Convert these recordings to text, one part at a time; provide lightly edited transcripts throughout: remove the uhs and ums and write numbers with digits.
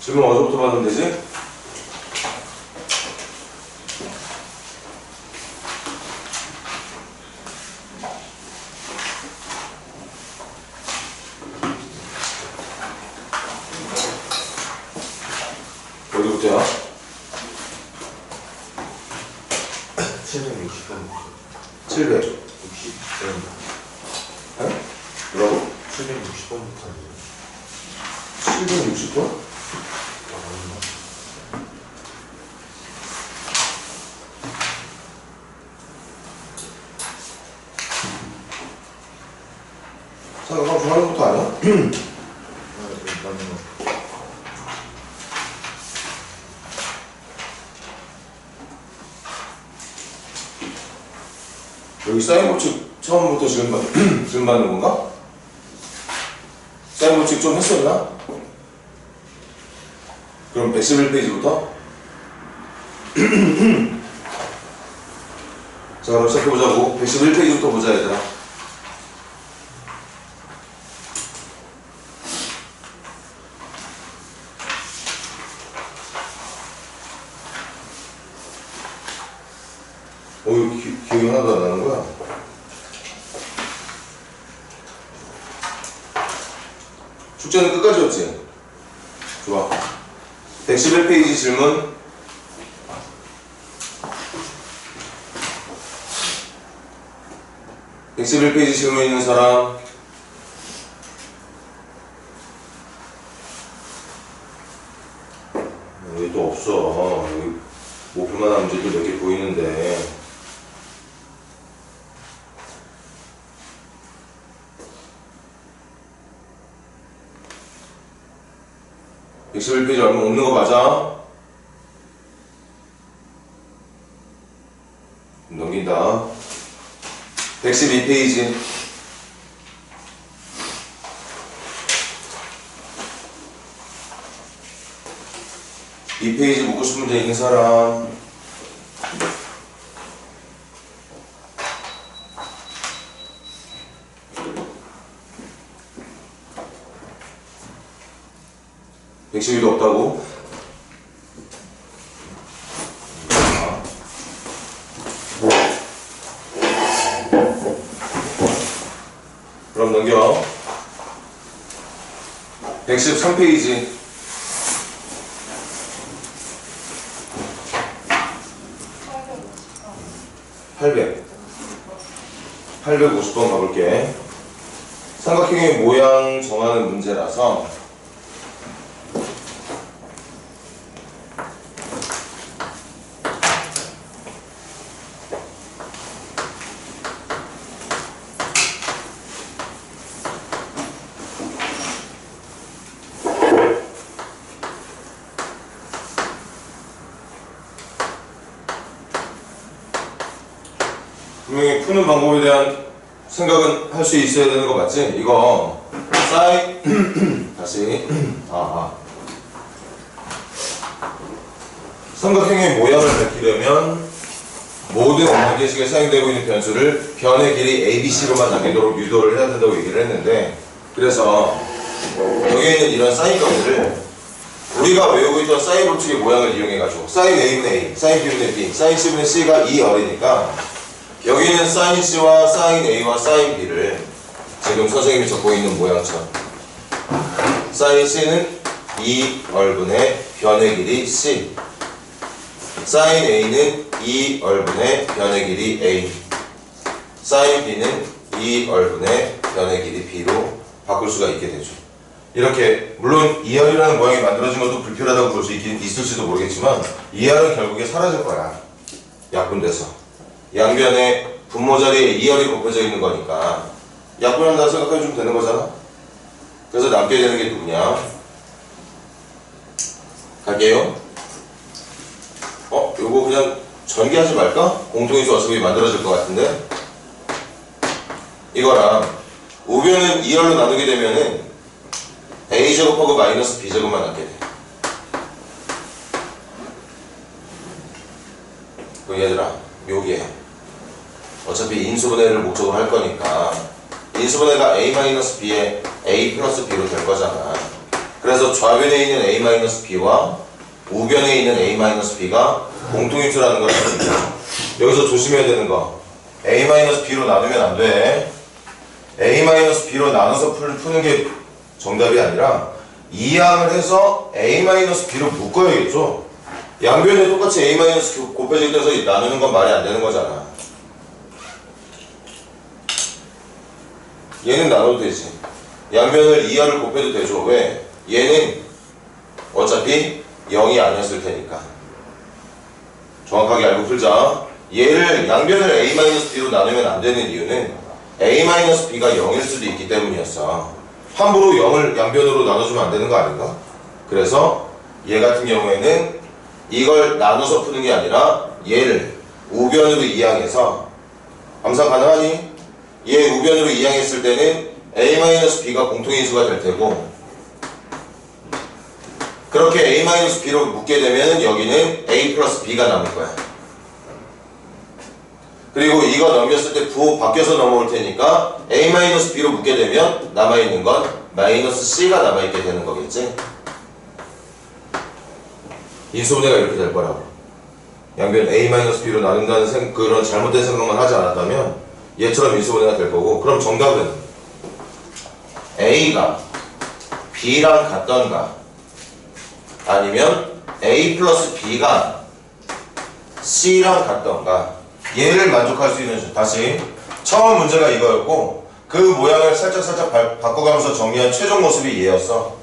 지금 어디부터 받으면 되지? 어디부터야? 760번. 700. 60번. 에? 뭐라고? 760번부터. 760번? 삼각형 중앙부터 아니야? 맞는 거. 여기 사인 법칙 처음부터 지금 받는 건가? 사인 법칙 좀 했었나? 그럼 111페이지부터? 자, 그럼 시작해보자고. 111페이지부터 보자, 얘들아. 기억이 하나도 안 나는 거야? 숙제는 끝까지였지? 좋아. 111페이지 질문. (111페이지) 질문 있는 사람. 여기 또 없어. 여기 목표만한 문제도 몇 개 보이는데. 111페이지 얼마 없는 거 맞아? 넘긴다. 112페이지. 이 페이지 묻고 싶은 문제 있는 사람. 백십이도 없다고? 그럼 넘겨. 113페이지. 850번 가볼게. 삼각형의 모양 정하는 문제라서 분명히 푸는 방법에 대한 생각은 할 수 있어야 되는 거 맞지? 이거 사인 다시 삼각형의 모양을 밝히려면 모든 관계식에 사용되고 있는 변수를 변의 길이 ABC로만 남기도록 유도를 해야 된다고 얘기를 했는데, 그래서 여기에 있는 이런 사인 값들을 우리가 외우고 있던 사인 법칙의 모양을 이용해가지고 사인 A분의 A, 사인 B분의 B, 사인 C분의 C가 2R이니까 여기 있는 사인 C와 사인 A와 사인 B를 지금 선생님이 적고 있는 모양처럼 사인 C는 2얼분의 변의 길이 C, 사인 A는 2얼분의 변의 길이 A, 사인 B는 2얼분의 변의 길이 B로 바꿀 수가 있게 되죠. 이렇게 물론 2R이라는 모양이 만들어진 것도 불필요하다고 볼 수 있을지도 모르겠지만 2R은 결국에 사라질 거야. 약분돼서 양변에 분모 자리에 2R이 곱해져 있는 거니까 약분한다고 생각해 주면 되는 거잖아. 그래서 남게 되는 게 누구냐? 갈게요. 요거 그냥 전개하지 말까? 공통인수 어차피 만들어질 것 같은데. 이거랑 우변은 2열로 나누게 되면은 a제곱하고 마이너스 b제곱만 남게 돼. 그럼 얘들아, 여기에 어차피 인수분해를 목적으로 할 거니까 인수분해가 a-b에 a 플러스 b로 될 거잖아. 그래서 좌변에 있는 a-b와 우변에 있는 a-b가 공통인수라는 걸 알아요. 여기서 조심해야 되는 거, a-b로 나누면 안 돼. a-b로 나눠서 푸는 게 정답이 아니라 이항을 해서 a-b로 묶어야겠죠. 양변에 똑같이 a-b 곱해질 때서 나누는 건 말이 안 되는 거잖아. 얘는 나눠도 되지. 양변을 2하를 곱해도 되죠. 왜? 얘는 어차피 0이 아니었을 테니까. 정확하게 알고 풀자. 얘를 양변을 a-b로 나누면 안 되는 이유는 a-b가 0일 수도 있기 때문이었어. 함부로 0을 양변으로 나눠주면 안 되는 거 아닌가? 그래서 얘 같은 경우에는 이걸 나눠서 푸는 게 아니라 얘를 우변으로 이항해서, 암산 가능하니? 얘 우변으로 이항했을 때는 a-b가 공통인수가 될 테고, 그렇게 a-b로 묶게 되면 여기는 a 플러스 b가 남을 거야. 그리고 이거 넘겼을 때 부호 바뀌어서 넘어올 테니까 a-b로 묶게 되면 남아있는 건 마이너스 c가 남아있게 되는 거겠지. 인수분해가 이렇게 될 거라고. 양변 a-b로 나눈다는 그런 잘못된 생각만 하지 않았다면 얘처럼 인수분해가 될 거고, 그럼 정답은 a가 b랑 같던가 아니면 a 플러스 b가 c랑 같던가, 얘를 만족할 수 있는, 다시 처음 문제가 이거였고 그 모양을 살짝 바꿔가면서 정리한 최종 모습이 얘였어.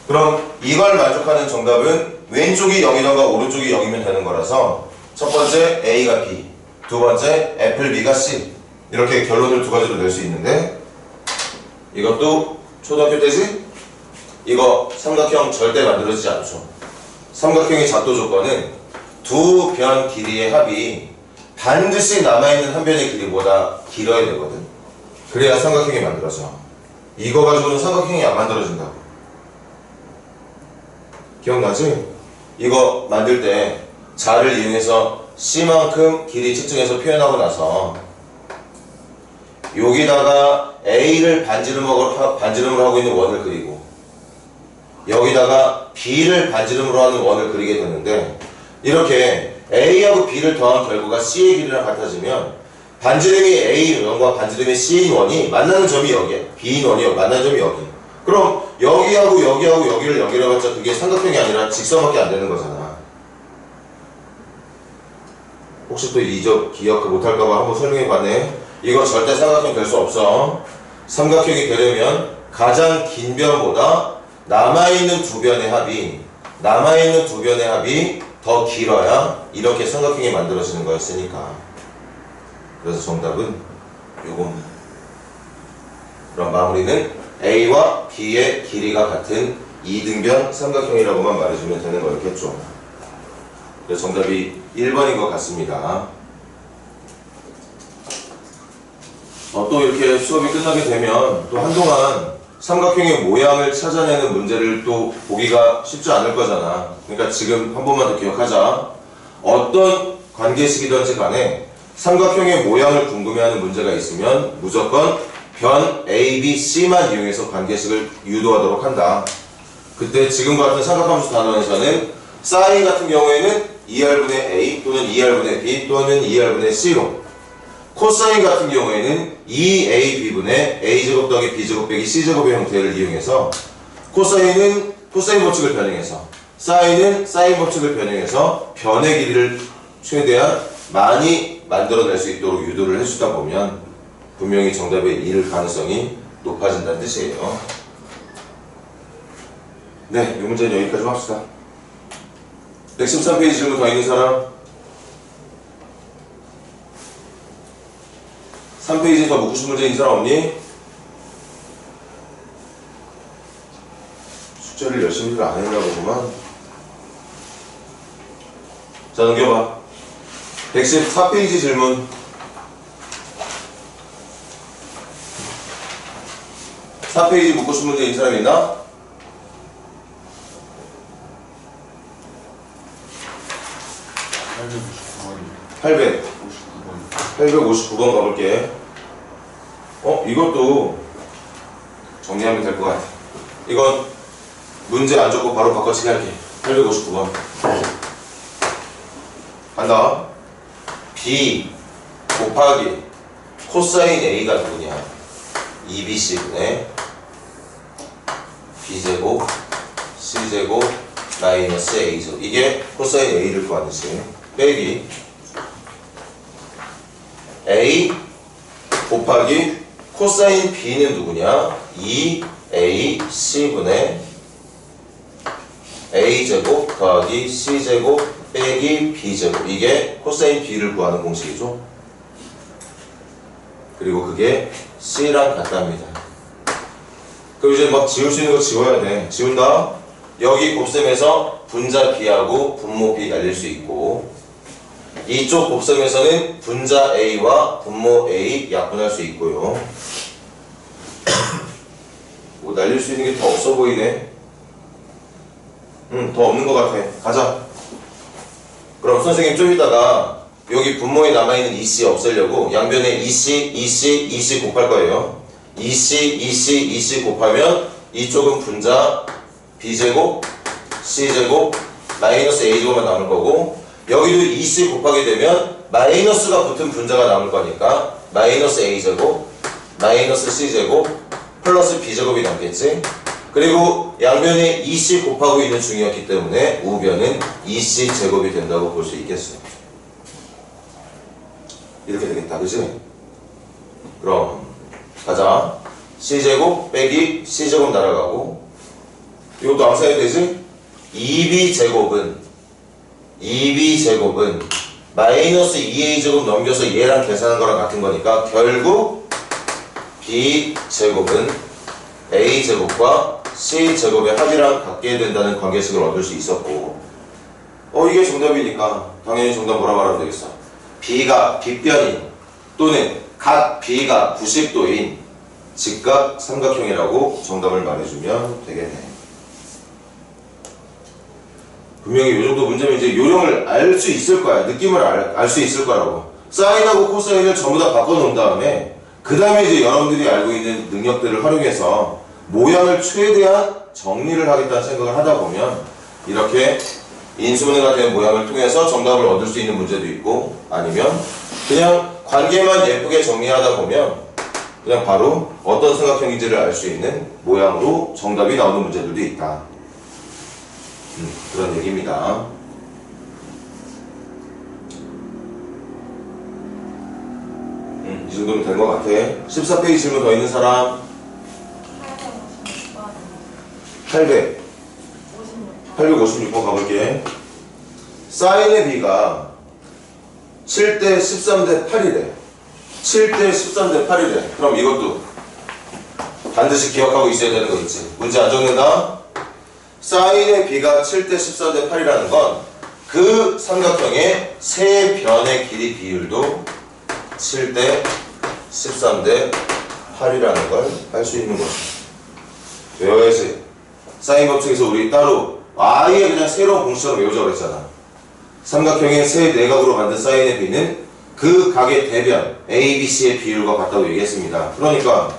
그럼 이걸 만족하는 정답은 왼쪽이 0이던가 오른쪽이 0이면 되는 거라서 첫 번째 a가 b, 두 번째 애플 b가 c, 이렇게 결론을 두 가지로 낼 수 있는데, 이것도 초등학교 때지? 이거 삼각형 절대 만들어지지 않죠. 삼각형의 작도 조건은 두 변 길이의 합이 반드시 남아있는 한 변의 길이보다 길어야 되거든. 그래야 삼각형이 만들어져. 이거 가지고는 삼각형이 안 만들어진다고. 기억나지? 이거 만들 때 자를 이용해서 c만큼 길이 측정해서 표현하고 나서 여기다가 a를 반지름으로 하고 있는 원을 그리고 여기다가 b를 반지름으로 하는 원을 그리게 되는데, 이렇게 a하고 b를 더한 결과가 c의 길이랑 같아지면 반지름이 a 원과 반지름이 c인 원이 만나는 점이 여기야. b인 원이 만나는 점이 여기. 그럼 여기하고 여기를 연결해봤자 그게 삼각형이 아니라 직선밖에 안 되는 거잖아. 혹시 또 이적 기억 못할까봐 한번 설명해봤네. 이거 절대 삼각형 될 수 없어. 삼각형이 되려면 가장 긴 변보다 남아있는 두 변의 합이 더 길어야 이렇게 삼각형이 만들어지는 거였으니까. 그래서 정답은 요겁니다. 그럼 마무리는 a와 b의 길이가 같은 이등변 삼각형이라고만 말해주면 되는 거였겠죠. 그래서 정답이 1번인 것 같습니다. 또 이렇게 수업이 끝나게 되면 또 한동안 삼각형의 모양을 찾아내는 문제를 또 보기가 쉽지 않을 거잖아. 그러니까 지금 한 번만 더 기억하자. 어떤 관계식이든지 간에 삼각형의 모양을 궁금해하는 문제가 있으면 무조건 변 A, B, C만 이용해서 관계식을 유도하도록 한다. 그때 지금과 같은 삼각함수 단원에서는 사인 같은 경우에는 2R분의 A 또는 2R분의 B 또는 2R분의 C로, 코사인 같은 경우에는 2AB분의 A제곱 더하기 B제곱 빼기 C제곱의 형태를 이용해서 코사인은 코사인 법칙을 변형해서, 사인은 사인 법칙을 변형해서 변의 길이를 최대한 많이 만들어낼 수 있도록 유도를 해주다 보면 분명히 정답에 이를 가능성이 높아진다는 뜻이에요. 네, 이 문제는 여기까지 합시다. 113페이지 질문 더 있는 사람? 3페이지 더 묻고 싶은 문제 있는 사람 없니? 숙제를 열심히 안 했나 보구만. 자, 넘겨봐. 114페이지 질문. 사 페이지 묻고 싶은 문제 있는 사람 있나? 800. 859번 가볼게. 이것도 정리하면 될 것 같아. 이건 문제 안 적고 바로 바꿔치기 할게. 859번. 간다. B 곱하기 코사인 A가 누구냐? 2BC분의 B제곱 C제곱 마이너스 A제곱. 이게 코사인 A를 구하듯이 빼기 A 곱하기 코사인 B는 누구냐? 2AC분의 A제곱 더하기 C제곱 빼기 B제곱. 이게 코사인 B를 구하는 공식이죠. 그리고 그게 C랑 같답니다. 그럼 이제 막 지울 수 있는 거 지워야 돼. 지운다. 여기 곱셈에서 분자 B하고 분모 B 날릴 수 있고, 이쪽 곱셈에서는 분자 A와 분모 A 약분할 수 있고요. 뭐 날릴 수 있는 게 더 없어 보이네. 더 없는 것 같아. 가자. 그럼 선생님 좀 이따가 여기 분모에 남아있는 EC 없애려고 양변에 EC 곱할 거예요. EC 곱하면 이쪽은 분자 B제곱 C제곱 마이너스 A제곱만 남을 거고, 여기도 EC 곱하게 되면 마이너스가 붙은 분자가 남을 거니까 마이너스 A제곱 마이너스 C제곱 플러스 B제곱이 남겠지. 그리고 양변에 EC 곱하고 있는 중이었기 때문에 우변은 EC 제곱이 된다고 볼 수 있겠어요. 이렇게 되겠다, 그치? 그럼 가자. C제곱 빼기 C제곱 날아가고, 이것도 암산이 되지? 2B제곱은 마이너스 2A제곱 넘겨서 얘랑 계산한 거랑 같은 거니까 결국 B제곱은 A제곱과 C제곱의 합이랑 같게 된다는 관계식을 얻을 수 있었고, 이게 정답이니까 당연히 정답 뭐라 말하면 되겠어? B가 빗변인 또는 각 B가 90도인 직각 삼각형이라고 정답을 말해주면 되겠네. 분명히 이 정도 문제면 이제 요령을 알 수 있을 거야. 느낌을 알 수 있을 거라고. 사인하고 코사인을 전부 다 바꿔놓은 다음에 그 다음에 이제 여러분들이 알고 있는 능력들을 활용해서 모양을 최대한 정리를 하겠다는 생각을 하다 보면 이렇게 인수분해가 된 모양을 통해서 정답을 얻을 수 있는 문제도 있고, 아니면 그냥 관계만 예쁘게 정리하다 보면 그냥 바로 어떤 삼각형인지를 알 수 있는 모양으로 정답이 나오는 문제들도 있다. 그런 얘기입니다. 이 정도면 된 것 같아. 14페이지 질문 더 있는 사람? 856번 가볼게. 사인의 B가 7대 13대 8이래. 7대 13대 8이래. 그럼 이것도 반드시 기억하고 있어야 되는 거 있지. 문제 안 적는다? 사인의 B가 7대 14대 8이라는 건 그 삼각형의 세 변의 길이 비율도 7대 13대 8이라는 걸 알 수 있는 거지. 외워야지. 사인 법칙에서 우리 따로 아예 그냥 새로운 공식처럼 외우자고 그랬잖아. 삼각형의 세 내각으로 만든 사인의 B는 그 각의 대변 A, B, C의 비율과 같다고 얘기했습니다. 그러니까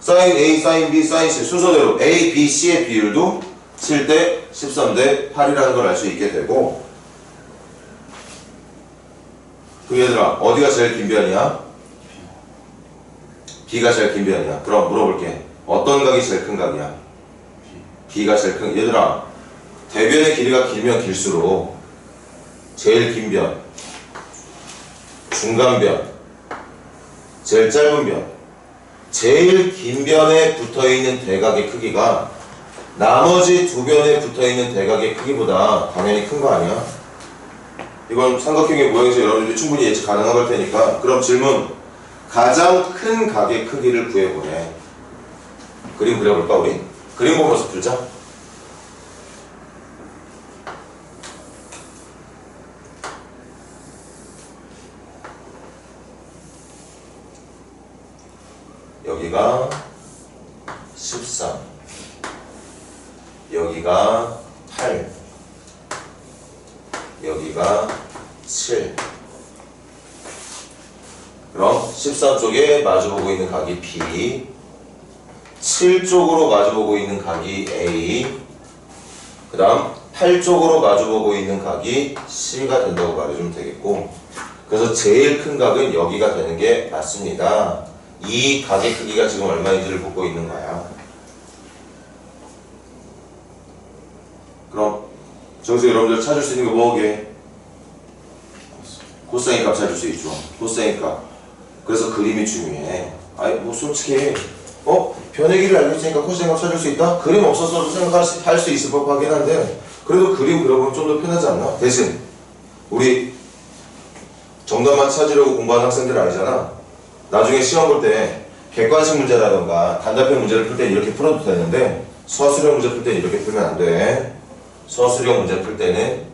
사인 A, 사인 B, 사인 C 순서대로 A, B, C의 비율도 7대 13대 8이라는 걸 알 수 있게 되고, 그 얘들아 어디가 제일 긴 변이야? B가 제일 긴 변이야. 그럼 물어볼게. 어떤 각이 제일 큰 각이야? B가 제일 큰. 얘들아 대변의 길이가 길면 길수록 제일 긴 변, 중간 변, 제일 짧은 변, 제일 긴 변에 붙어있는 대각의 크기가 나머지 두 변에 붙어있는 대각의 크기보다 당연히 큰 거 아니야? 이건 삼각형의 모양에서 여러분들이 충분히 예측 가능한 걸 테니까. 그럼 질문. 가장 큰 각의 크기를 구해보래. 그림 그려볼까 우리? 그림 보면서 풀자. 여기가 13, 여기가 8, 여기가 7. 그럼 13쪽에 마주보고 있는 각이 B, 7쪽으로 마주보고 있는 각이 A, 그 다음 8쪽으로 마주보고 있는 각이 C가 된다고 말해주면 되겠고, 그래서 제일 큰 각은 여기가 되는 게 맞습니다. 이 각의 크기가 지금 얼마인지를 묻고 있는 거야. 그럼 저기서 여러분들 찾을 수 있는 거 뭐게? 코사인 값 찾을 수 있죠. 코사인 값. 그래서 그림이 중요해. 아니 뭐 솔직히 변의 길이를 알고 있으니까 코사인 값 찾을 수 있다? 그림 없었어도 생각할 수 있을 법하긴 한데, 그래도 그림 그려보면 좀 더 편하지 않나? 대신 우리 정답만 찾으려고 공부하는 학생들 아니잖아. 나중에 시험 볼 때 객관식 문제라던가 단답형 문제를 풀 때 이렇게 풀어도 되는데, 서술형 문제 풀 때 이렇게 풀면 안 돼. 서술형 문제 풀 때는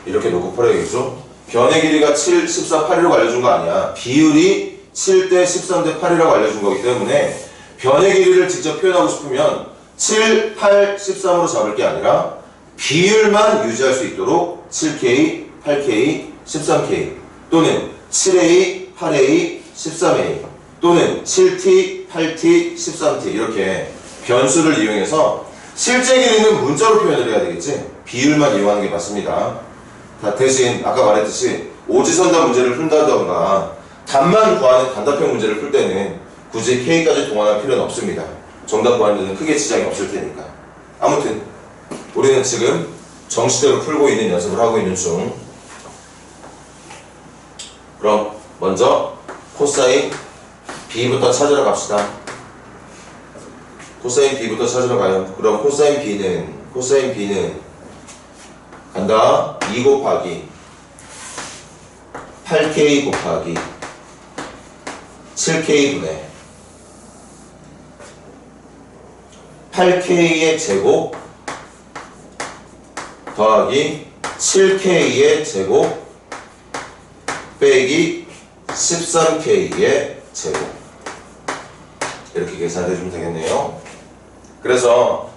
이렇게 놓고 풀어야겠죠? 변의 길이가 7, 14, 8이라고 알려준 거 아니야. 비율이 7대 13대 8이라고 알려준 거기 때문에 변의 길이를 직접 표현하고 싶으면 7, 8, 13으로 잡을 게 아니라 비율만 유지할 수 있도록 7K, 8K, 13K 또는 7A, 8A, 13A 또는 7T, 8T, 13T 이렇게 변수를 이용해서 실제 길이는 문자로 표현을 해야 되겠지. 비율만 이용하는 게 맞습니다. 대신 아까 말했듯이 오지선답 문제를 푼다던가 답만 구하는 단답형 문제를 풀 때는 굳이 K까지 동원할 필요는 없습니다. 정답 구하는 데는 크게 지장이 없을 테니까. 아무튼 우리는 지금 정식대로 풀고 있는 연습을 하고 있는 중. 그럼 먼저 코사인 B부터 찾으러 갑시다. 코사인 B부터 찾으러 가요. 그럼 코사인 B는 간다. 2 곱하기 8K 곱하기 7K분의 8K의 제곱 더하기 7K의 제곱 빼기 13K의 제곱 이렇게 계산해주면 되겠네요. 그래서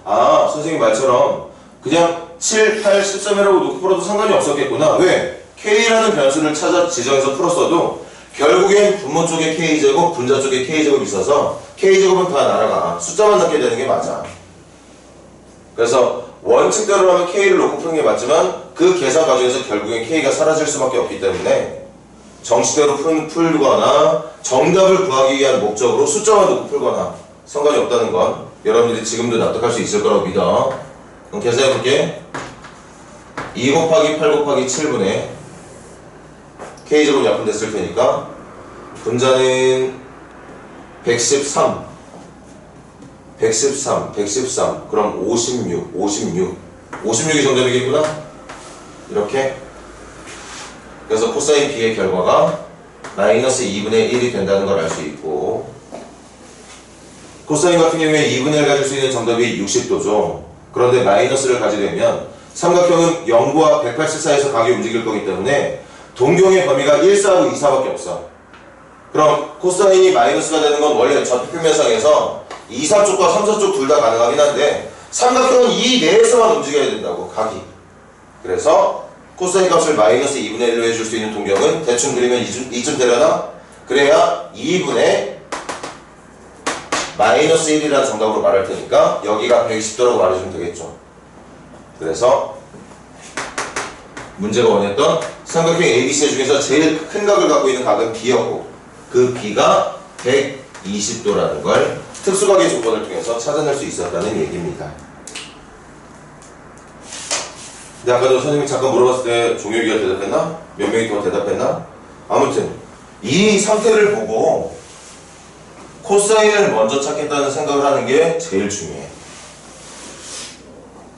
선생님 말처럼 그냥 7, 8, 13이라고 놓고 풀어도 상관이 없었겠구나. 왜? K라는 변수를 찾아 지정해서 풀었어도 결국엔 분모 쪽에 K제곱, 분자 쪽에 K제곱이 있어서 K제곱은 다 날아가. 숫자만 넣게 되는 게 맞아. 그래서 원칙대로 하면 K를 놓고 푸는 게 맞지만 그 계산 과정에서 결국엔 K가 사라질 수밖에 없기 때문에 정식대로 풀거나 정답을 구하기 위한 목적으로 숫자만 놓고 풀거나 상관이 없다는 건 여러분들이 지금도 납득할 수 있을 거라고 믿어. 그럼 계산해볼게. 2 곱하기 8 곱하기 7분의 K제곱 약분됐을 테니까 분자는 113 그럼 56이 정답이겠구나. 이렇게. 그래서 코사인 B의 결과가 마이너스 2분의 1이 된다는 걸 알 수 있고, 코사인 같은 경우에 2분의 1 가질 수 있는 정답이 60도죠. 그런데 마이너스를 가지게 되면 삼각형은 0과 180 사이에서 각이 움직일 거기 때문에 동경의 범위가 1, 4하고 2, 4밖에 없어. 그럼 코사인이 마이너스가 되는 건 원래 전표면상에서 2, 4쪽과 3, 4쪽 둘 다 가능하긴 한데 삼각형은 이 내에서만 움직여야 된다고, 각이. 그래서 코사인 값을 마이너스 2분의 1로 해줄 수 있는 동경은 대충 그리면 이쯤 되려나? 그래야 2분의 마이너스 1이라는 정답으로 말할 테니까 여기가 120도라고 말해주면 되겠죠. 그래서 문제가 원했던 삼각형 ABC 중에서 제일 큰 각을 갖고 있는 각은 B였고 그 B가 120도라는 걸 특수각의 조건을 통해서 찾아낼 수 있었다는 얘기입니다. 근데 아까도 선생님이 잠깐 물어봤을 때 종혁이가 대답했나? 몇 명이 더 대답했나? 아무튼 이 상태를 보고 코사인을 먼저 찾겠다는 생각을 하는 게 제일 중요해.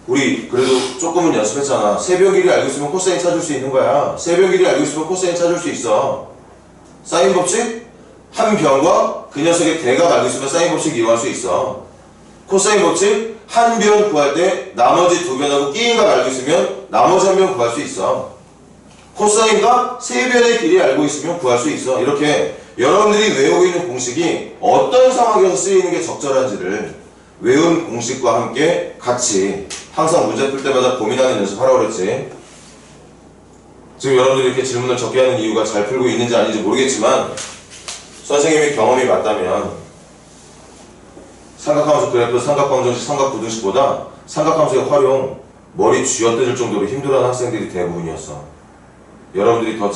우리 그래도 조금은 연습했잖아. 세변 길이 알고 있으면 코사인 찾을 수 있는 거야. 세변 길이 알고 있으면 코사인 찾을 수 있어. 사인 법칙? 한 변과 그 녀석의 대각 알고 있으면 사인 법칙 이용할 수 있어. 코사인 법칙? 한 변 구할 때 나머지 두 변하고 끼인 각 알고 있으면 나머지 한 변 구할 수 있어. 코사인과 세변의 길이 알고 있으면 구할 수 있어. 이렇게 여러분들이 외우고 있는 공식이 어떤 상황에서 쓰이는 게 적절한지를 외운 공식과 함께 같이 항상 문제 풀 때마다 고민하는 연습하라고 그랬지. 지금 여러분들이 이렇게 질문을 적게 하는 이유가 잘 풀고 있는지 아닌지 모르겠지만 선생님의 경험이 맞다면 삼각함수 그래프, 삼각방정식, 삼각부등식보다 삼각함수의 활용 머리 쥐어뜯을 정도로 힘들어하는 학생들이 대부분이었어. 여러분들이 더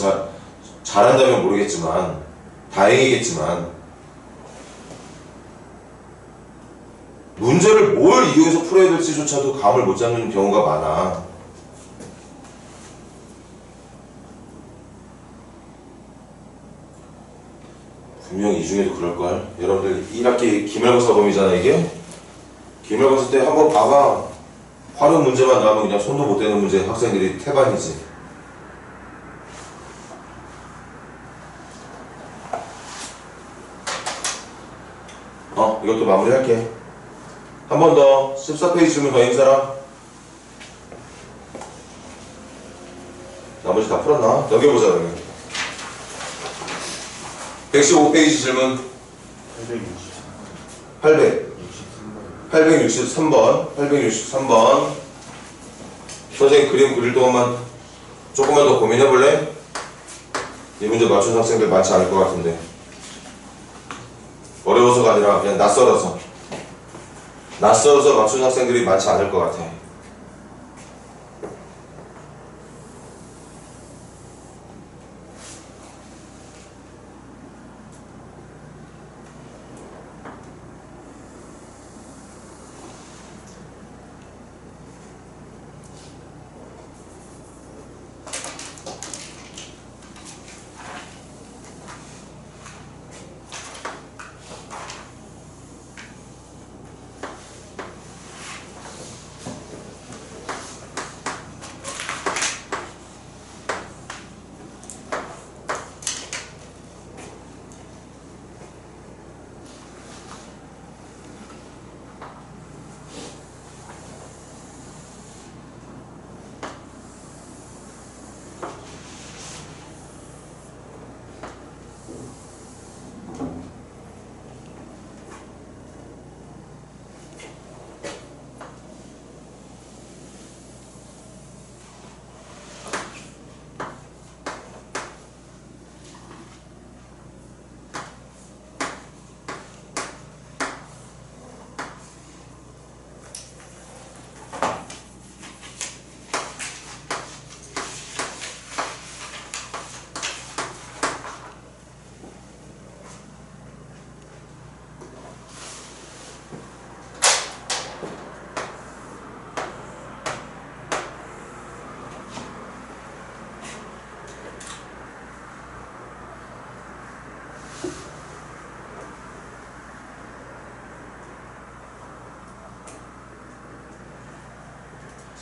잘한다면 모르겠지만 다행이겠지만 문제를 뭘 이용해서 풀어야 될지조차도 감을 못 잡는 경우가 많아. 분명 이 중에도 그럴걸. 여러분들 1학기 기말고사 범위잖아 이게. 기말고사 때 한번 봐봐. 활용 문제만 나오면 그냥 손도 못 대는 문제 학생들이 태반이지. 이것도 마무리할게. 한 번 더 14페이지 질문 더 있는 사람? 나머지 다 풀었나? 넘겨보자 그러면. 115페이지 질문 863번 863번 선생님 그림 그릴 동안만 조금만 더 고민해볼래? 이 문제 맞춘 학생들 많지 않을 것 같은데. 어려워서가 아니라 그냥 낯설어서 맞춘 학생들이 많지 않을 것 같아.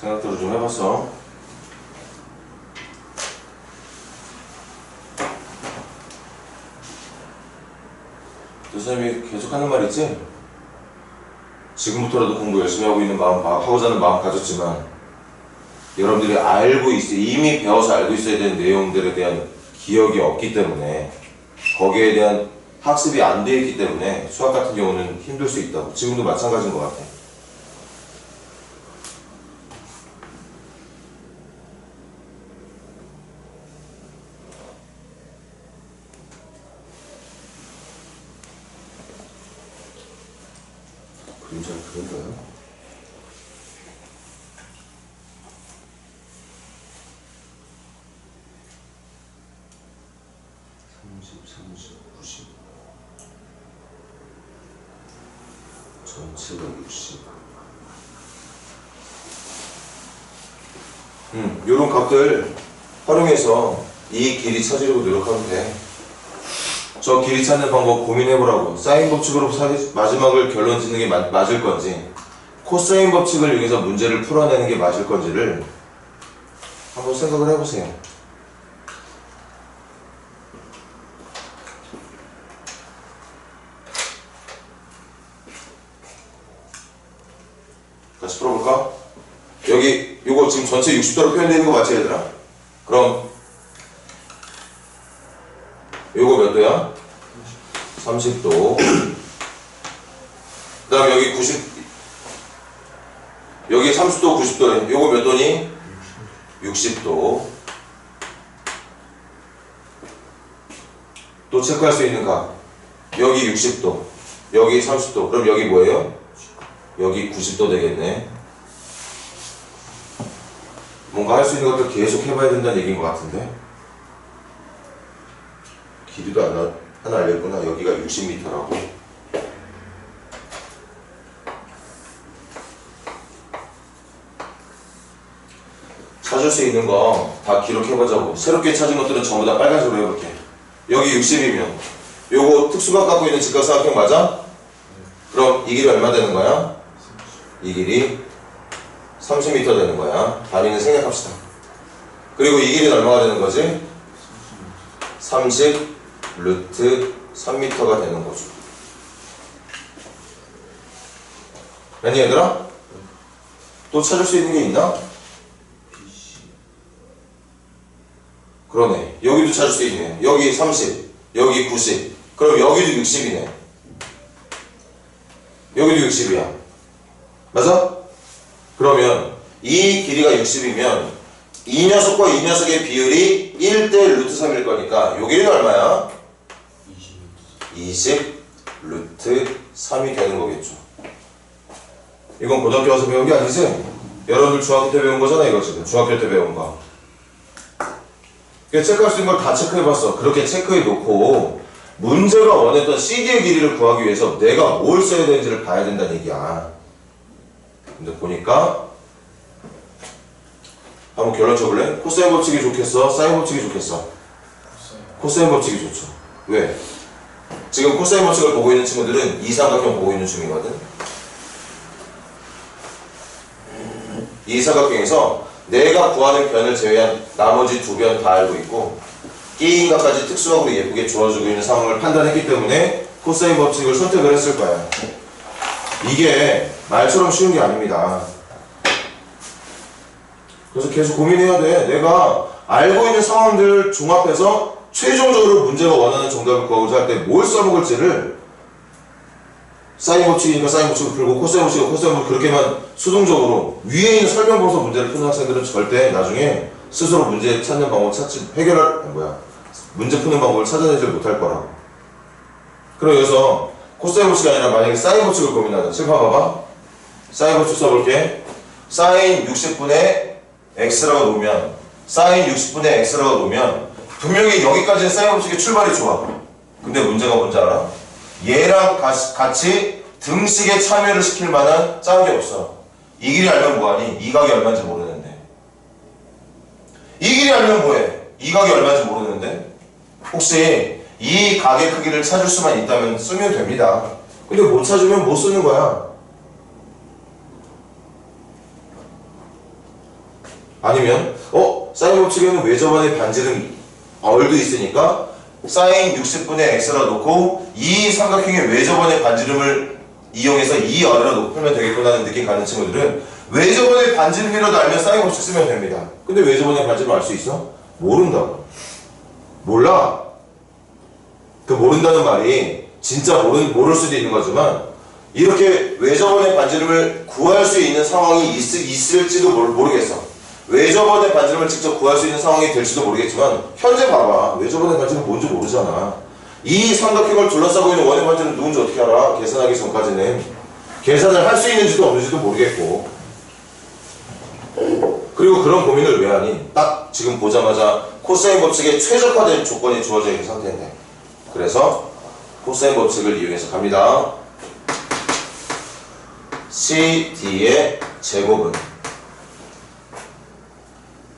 생각대로 좀 해봤어. 교수님이 계속 하는 말 있지? 지금부터라도 공부 열심히 하고 있는 마음, 하고자 하는 마음 가졌지만 여러분들이 알고 있어야, 이미 배워서 알고 있어야 되는 내용들에 대한 기억이 없기 때문에 거기에 대한 학습이 안 돼 있기 때문에 수학 같은 경우는 힘들 수 있다고. 지금도 마찬가지인 것 같아. 그림 잘 그릴까요? 전체가 60. 요런 값들 활용해서 이 길이 찾으려고 노력하면 돼. 저 길이 찾는 방법 고민해보라고. 사인 법칙으로 마지막을 결론 짓는 게 맞을 건지, 코사인 법칙을 이용해서 문제를 풀어내는 게 맞을 건지를 한번 생각을 해보세요. 같이 풀어볼까? 여기 요거 지금 전체 60도로 표현되어 있는 거 맞지 얘들아? 그럼 요거 몇 도야? 30도. 그 다음 여기 30도, 90도래. 요거 몇 도니? 60도. 또 체크할 수 있는 각. 여기 60도. 여기 30도. 그럼 여기 뭐예요? 여기 90도 되겠네. 뭔가 할 수 있는 것들 계속 해봐야 된다는 얘기인 것 같은데. 길이도 하나 알렸구나. 여기가 60m라고. 찾을 수 있는 거 다 기록해보자고. 새롭게 찾은 것들은 전부 다 빨간색으로 해볼게. 여기 60이면 요거 특수각 갖고 있는 직각삼각형 맞아? 그럼 이 길이 얼마 되는 거야? 이 길이 30m 되는 거야. 단위는 생략합시다. 그리고 이 길이는 얼마가 되는 거지? 30 루트 3m가 되는 거죠. 아니 얘들아? 또 찾을 수 있는 게 있나? 그러네. 여기도 찾을 수 있네. 여기 30, 여기 90. 그럼 여기도 60이네. 여기도 60이야. 맞아? 그러면 이 길이가 60이면 이 녀석과 이 녀석의 비율이 1대 루트 3일 거니까 요 길이는 얼마야? 20 루트 3이 되는 거겠죠. 이건 고등학교 와서 배운 게 아니지? 여러분들 중학교 때 배운 거잖아 이거 지금. 중학교 때 배운 거. 체크할 수 있는 걸 다 체크해봤어. 그렇게 체크해놓고 문제가 원했던 CD의 길이를 구하기 위해서 내가 뭘 써야 되는지를 봐야 된다는 얘기야. 근데 보니까 한번 결론 쳐볼래? 코사인 법칙이 좋겠어? 사인 법칙이 좋겠어? 코사인 법칙이 좋죠. 왜? 지금 코사인 법칙을 보고 있는 친구들은 이 삼각형 보고 있는 중이거든. 이 삼각형에서 내가 구하는 변을 제외한 나머지 두 변 다 알고 있고 끼인각까지 특수각으로 예쁘게 주어주고 있는 상황을 판단했기 때문에 코사인 법칙을 선택을 했을 거야. 이게 말처럼 쉬운 게 아닙니다. 그래서 계속 고민해야 돼. 내가 알고 있는 상황들 종합해서 최종적으로 문제가 원하는 정답을 구하고자 할 때 뭘 써먹을지를 사인 법칙이니까 사인 법칙을 풀고 코사인 법칙이니까 코사인 법칙 그렇게만 수동적으로 위에 있는 설명 보면서 문제를 푸는 학생들은 절대 나중에 스스로 문제 찾는 방법을 문제 푸는 방법을 찾아내지 못할 거라고. 그래서 코사인 법칙이 아니라 만약에 사인 법칙을 고민하자. 칠판 봐봐. 사인 법칙 써볼게. 사인 60분의 x라고 놓으면 사인 60분의 x라고 놓으면 분명히 여기까지는 사인 법칙의 출발이 좋아. 근데 문제가 뭔지 알아? 얘랑 같이 등식에 참여를 시킬 만한 짝이 없어. 이 길이 알면 뭐하니? 이 각이 얼마인지 모르는데. 이 길이 알면 뭐해? 이 각이 얼마인지 모르는데. 혹시 이 각의 크기를 찾을 수만 있다면 쓰면 됩니다. 근데 못 찾으면 못 쓰는 거야. 아니면 사인 법칙에는 외접안의 반지름 얼도 있으니까 사인 60분의 x라 놓고 이 삼각형의 외접원의 반지름을 이용해서 이 아래로 높이면 되겠구나 하는 느낌 가는 친구들은 외접원의 반지름이라도 알면 사인 법칙 쓰면 됩니다. 근데 외접원의 반지름 알 수 있어? 모른다고. 몰라. 그 모른다는 말이 진짜 모를 수도 있는 거지만 이렇게 외접원의 반지름을 구할 수 있는 상황이 있을지도 모르겠어. 외접원의 반지름을 직접 구할 수 있는 상황이 될지도 모르겠지만 현재 봐봐. 외접원의 반지름은 뭔지 모르잖아. 이 삼각형을 둘러싸고 있는 원의 반지름은 누군지 어떻게 알아? 계산하기 전까지는 계산을 할 수 있는지도 없는지도 모르겠고. 그리고 그런 고민을 왜 하니? 딱 지금 보자마자 코사인 법칙에 최적화된 조건이 주어져 있는 상태인데. 그래서 코사인 법칙을 이용해서 갑니다. CD의 제곱은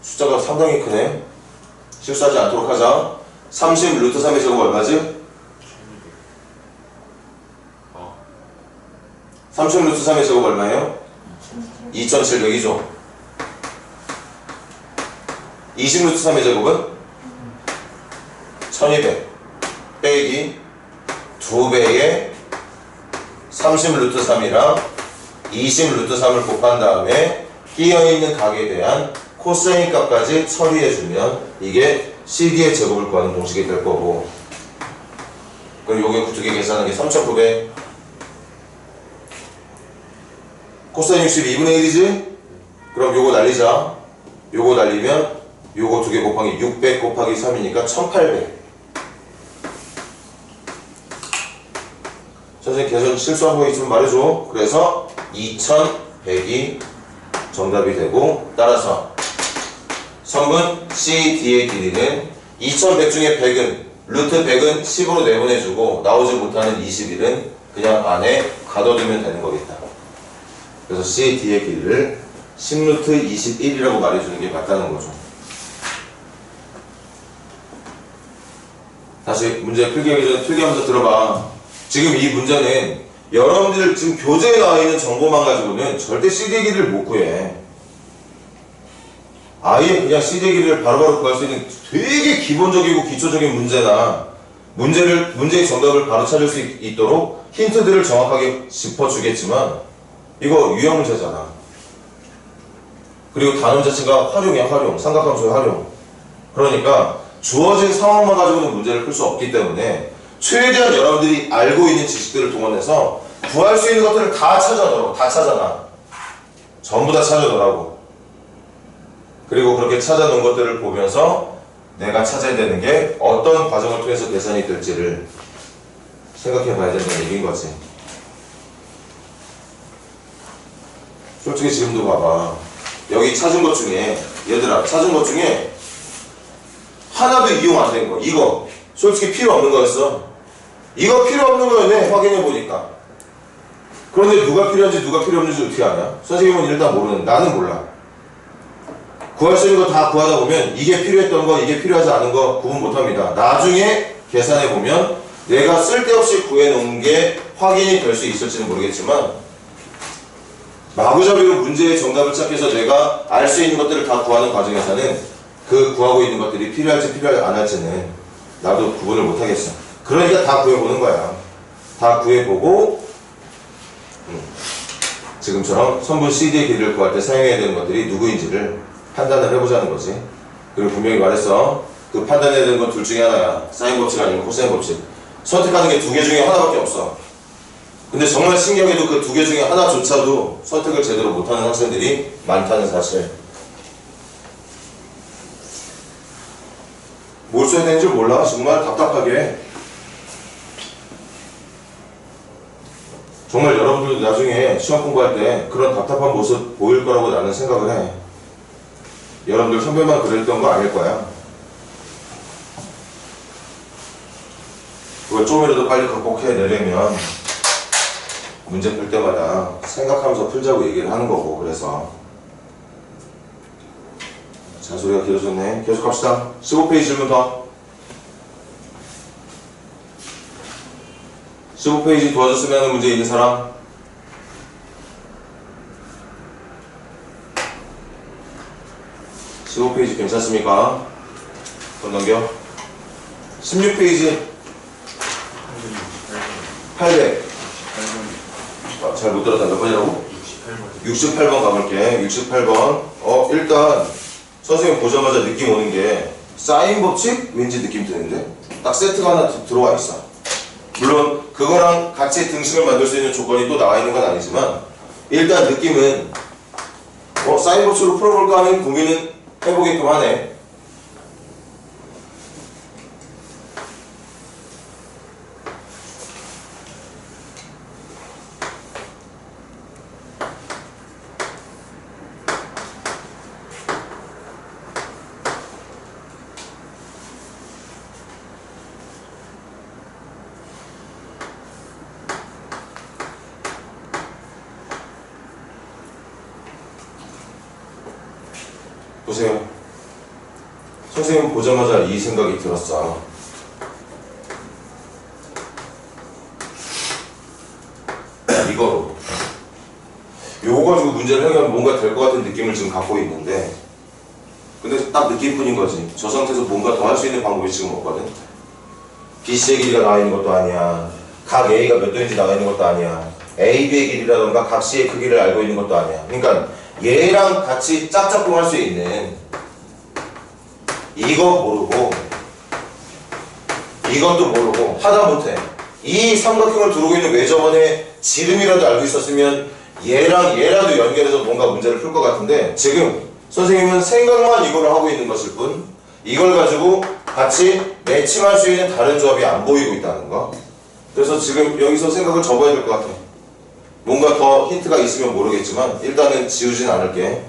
숫자가 상당히 크네. 실수하지 않도록 하자. 30 루트 3의 제곱 얼마지? 30 루트 3의 제곱 얼마예요? 2700이죠. 20 루트 3의 제곱은 1200 빼기 2배의 30 루트 3이랑 20 루트 3을 곱한 다음에 끼어있는 각에 대한 코사인 값까지 처리해주면 이게 CD의 제곱을 구하는 공식이 될 거고, 그럼 요게 두 개 계산하는 게 3900. 코사인 60 2분의 1이지? 그럼 요거 날리자. 요거 날리면 요거 두 개 곱하기 600 곱하기 3이니까 1800. 선생님 계산 실수한 거 있으면 말해줘. 그래서 2100이 정답이 되고, 따라서 선분 CD의 길이는 2100 중에 100은 루트 100은 10으로 내보내주고 나오지 못하는 21은 그냥 안에 가둬두면 되는 거겠다. 그래서 CD의 길이를 10루트 21이라고 말해주는 게 맞다는 거죠. 다시 문제 풀기하기 전에 풀기하면서 들어봐. 지금 이 문제는 여러분들 지금 교재에 나와 있는 정보만 가지고는 절대 CD의 길이를 못 구해. 아예 그냥 CD의 길이를 바로바로 구할 수 있는 되게 기본적이고 기초적인 문제나 문제의 정답을 바로 찾을 수 있도록 힌트들을 정확하게 짚어주겠지만 이거 유형 문제잖아. 그리고 단원 자체가 활용이야, 활용. 삼각함수의 활용. 그러니까 주어진 상황만 가지고는 문제를 풀 수 없기 때문에 최대한 여러분들이 알고 있는 지식들을 동원해서 구할 수 있는 것들을 다 찾아넣어. 다 찾아놔. 전부 다 찾아놓으라고. 그리고 그렇게 찾아놓은 것들을 보면서 내가 찾아야 되는 게 어떤 과정을 통해서 계산이 될지를 생각해 봐야 된다는 얘기인 거지. 솔직히 지금도 봐봐. 여기 찾은 것 중에, 얘들아, 찾은 것 중에 하나도 이용 안 된 거. 이거 솔직히 필요 없는 거였어. 이거 필요 없는 거였네. 확인해 보니까. 그런데 누가 필요한지 누가 필요 없는지 어떻게 아냐? 선생님은 일단 모르는, 나는 몰라. 구할 수 있는 거 다 구하다 보면 이게 필요했던 거, 이게 필요하지 않은 거 구분 못합니다. 나중에 계산해 보면 내가 쓸데없이 구해놓은 게 확인이 될 수 있을지는 모르겠지만 마구잡이로 문제의 정답을 찾기위해서 내가 알 수 있는 것들을 다 구하는 과정에서는 그 구하고 있는 것들이 필요할지 필요하지 안 할지는 나도 구분을 못하겠어. 그러니까 다 구해보는 거야. 다 구해보고 지금처럼 선분 CD의 길이를 구할 때 사용해야 되는 것들이 누구인지를 판단을 해보자는 거지. 그리고 분명히 말했어. 그 판단해야 되는 건 둘 중에 하나야. 사인 법칙 아니면 코사인 법칙. 선택하는 게 두 개 중에 하나밖에 없어. 근데 정말 신기하게도 그 두 개 중에 하나조차도 선택을 제대로 못하는 학생들이 많다는 사실. 뭘 써야 되는지 몰라. 정말 답답하게. 정말 여러분들도 나중에 시험 공부할 때 그런 답답한 모습 보일 거라고 나는 생각을 해. 여러분들 선배만 그랬던 거 아닐 거야. 그걸 좀이라도 빨리 극복해내려면 문제 풀 때마다 생각하면서 풀자고 얘기를 하는 거고. 그래서 잔소리가 길어졌네. 계속 갑시다. 15페이지 질문 더. 15페이지 도와줬으면 하는 문제 있는 사람? (15페이지) 괜찮습니까? 더 넘겨. 16페이지 800. 잘 못 들었다. 몇 번이라고? 68번 가볼게. 68번. 일단 선생님 보자마자 느낌 오는 게 사인 법칙? 왠지 느낌 드는데? 딱 세트가 하나 들어와 있어. 물론 그거랑 같이 등식을 만들 수 있는 조건이 또 나와 있는 건 아니지만 일단 느낌은 사인 법칙으로 풀어볼까 하는 고민은 해보게끔 하네. 보세요. 선생님 보자마자 이 생각이 들었어. 이거로 요거 가지고 문제를 해결하면 뭔가 될 것 같은 느낌을 지금 갖고 있는데 근데 딱 느낌뿐인 거지. 저 상태에서 뭔가 더 할 수 있는 방법이 지금 없거든. BC의 길이가 나와 있는 것도 아니야. 각 A가 몇 도인지 나와 있는 것도 아니야. AB의 길이라던가 각 C의 크기를 알고 있는 것도 아니야. 그러니까 얘랑 같이 짝짝꿍 할 수 있는 이거 모르고 이것도 모르고 하다못해 이 삼각형을 두르고 있는 외접원의 지름이라도 알고 있었으면 얘랑 얘라도 연결해서 뭔가 문제를 풀 것 같은데 지금 선생님은 생각만 이걸 하고 있는 것일 뿐 이걸 가지고 같이 매칭할 수 있는 다른 조합이 안 보이고 있다는 거. 그래서 지금 여기서 생각을 접어야 될 것 같아. 뭔가 더 힌트가 있으면 모르겠지만 일단은 지우진 않을게.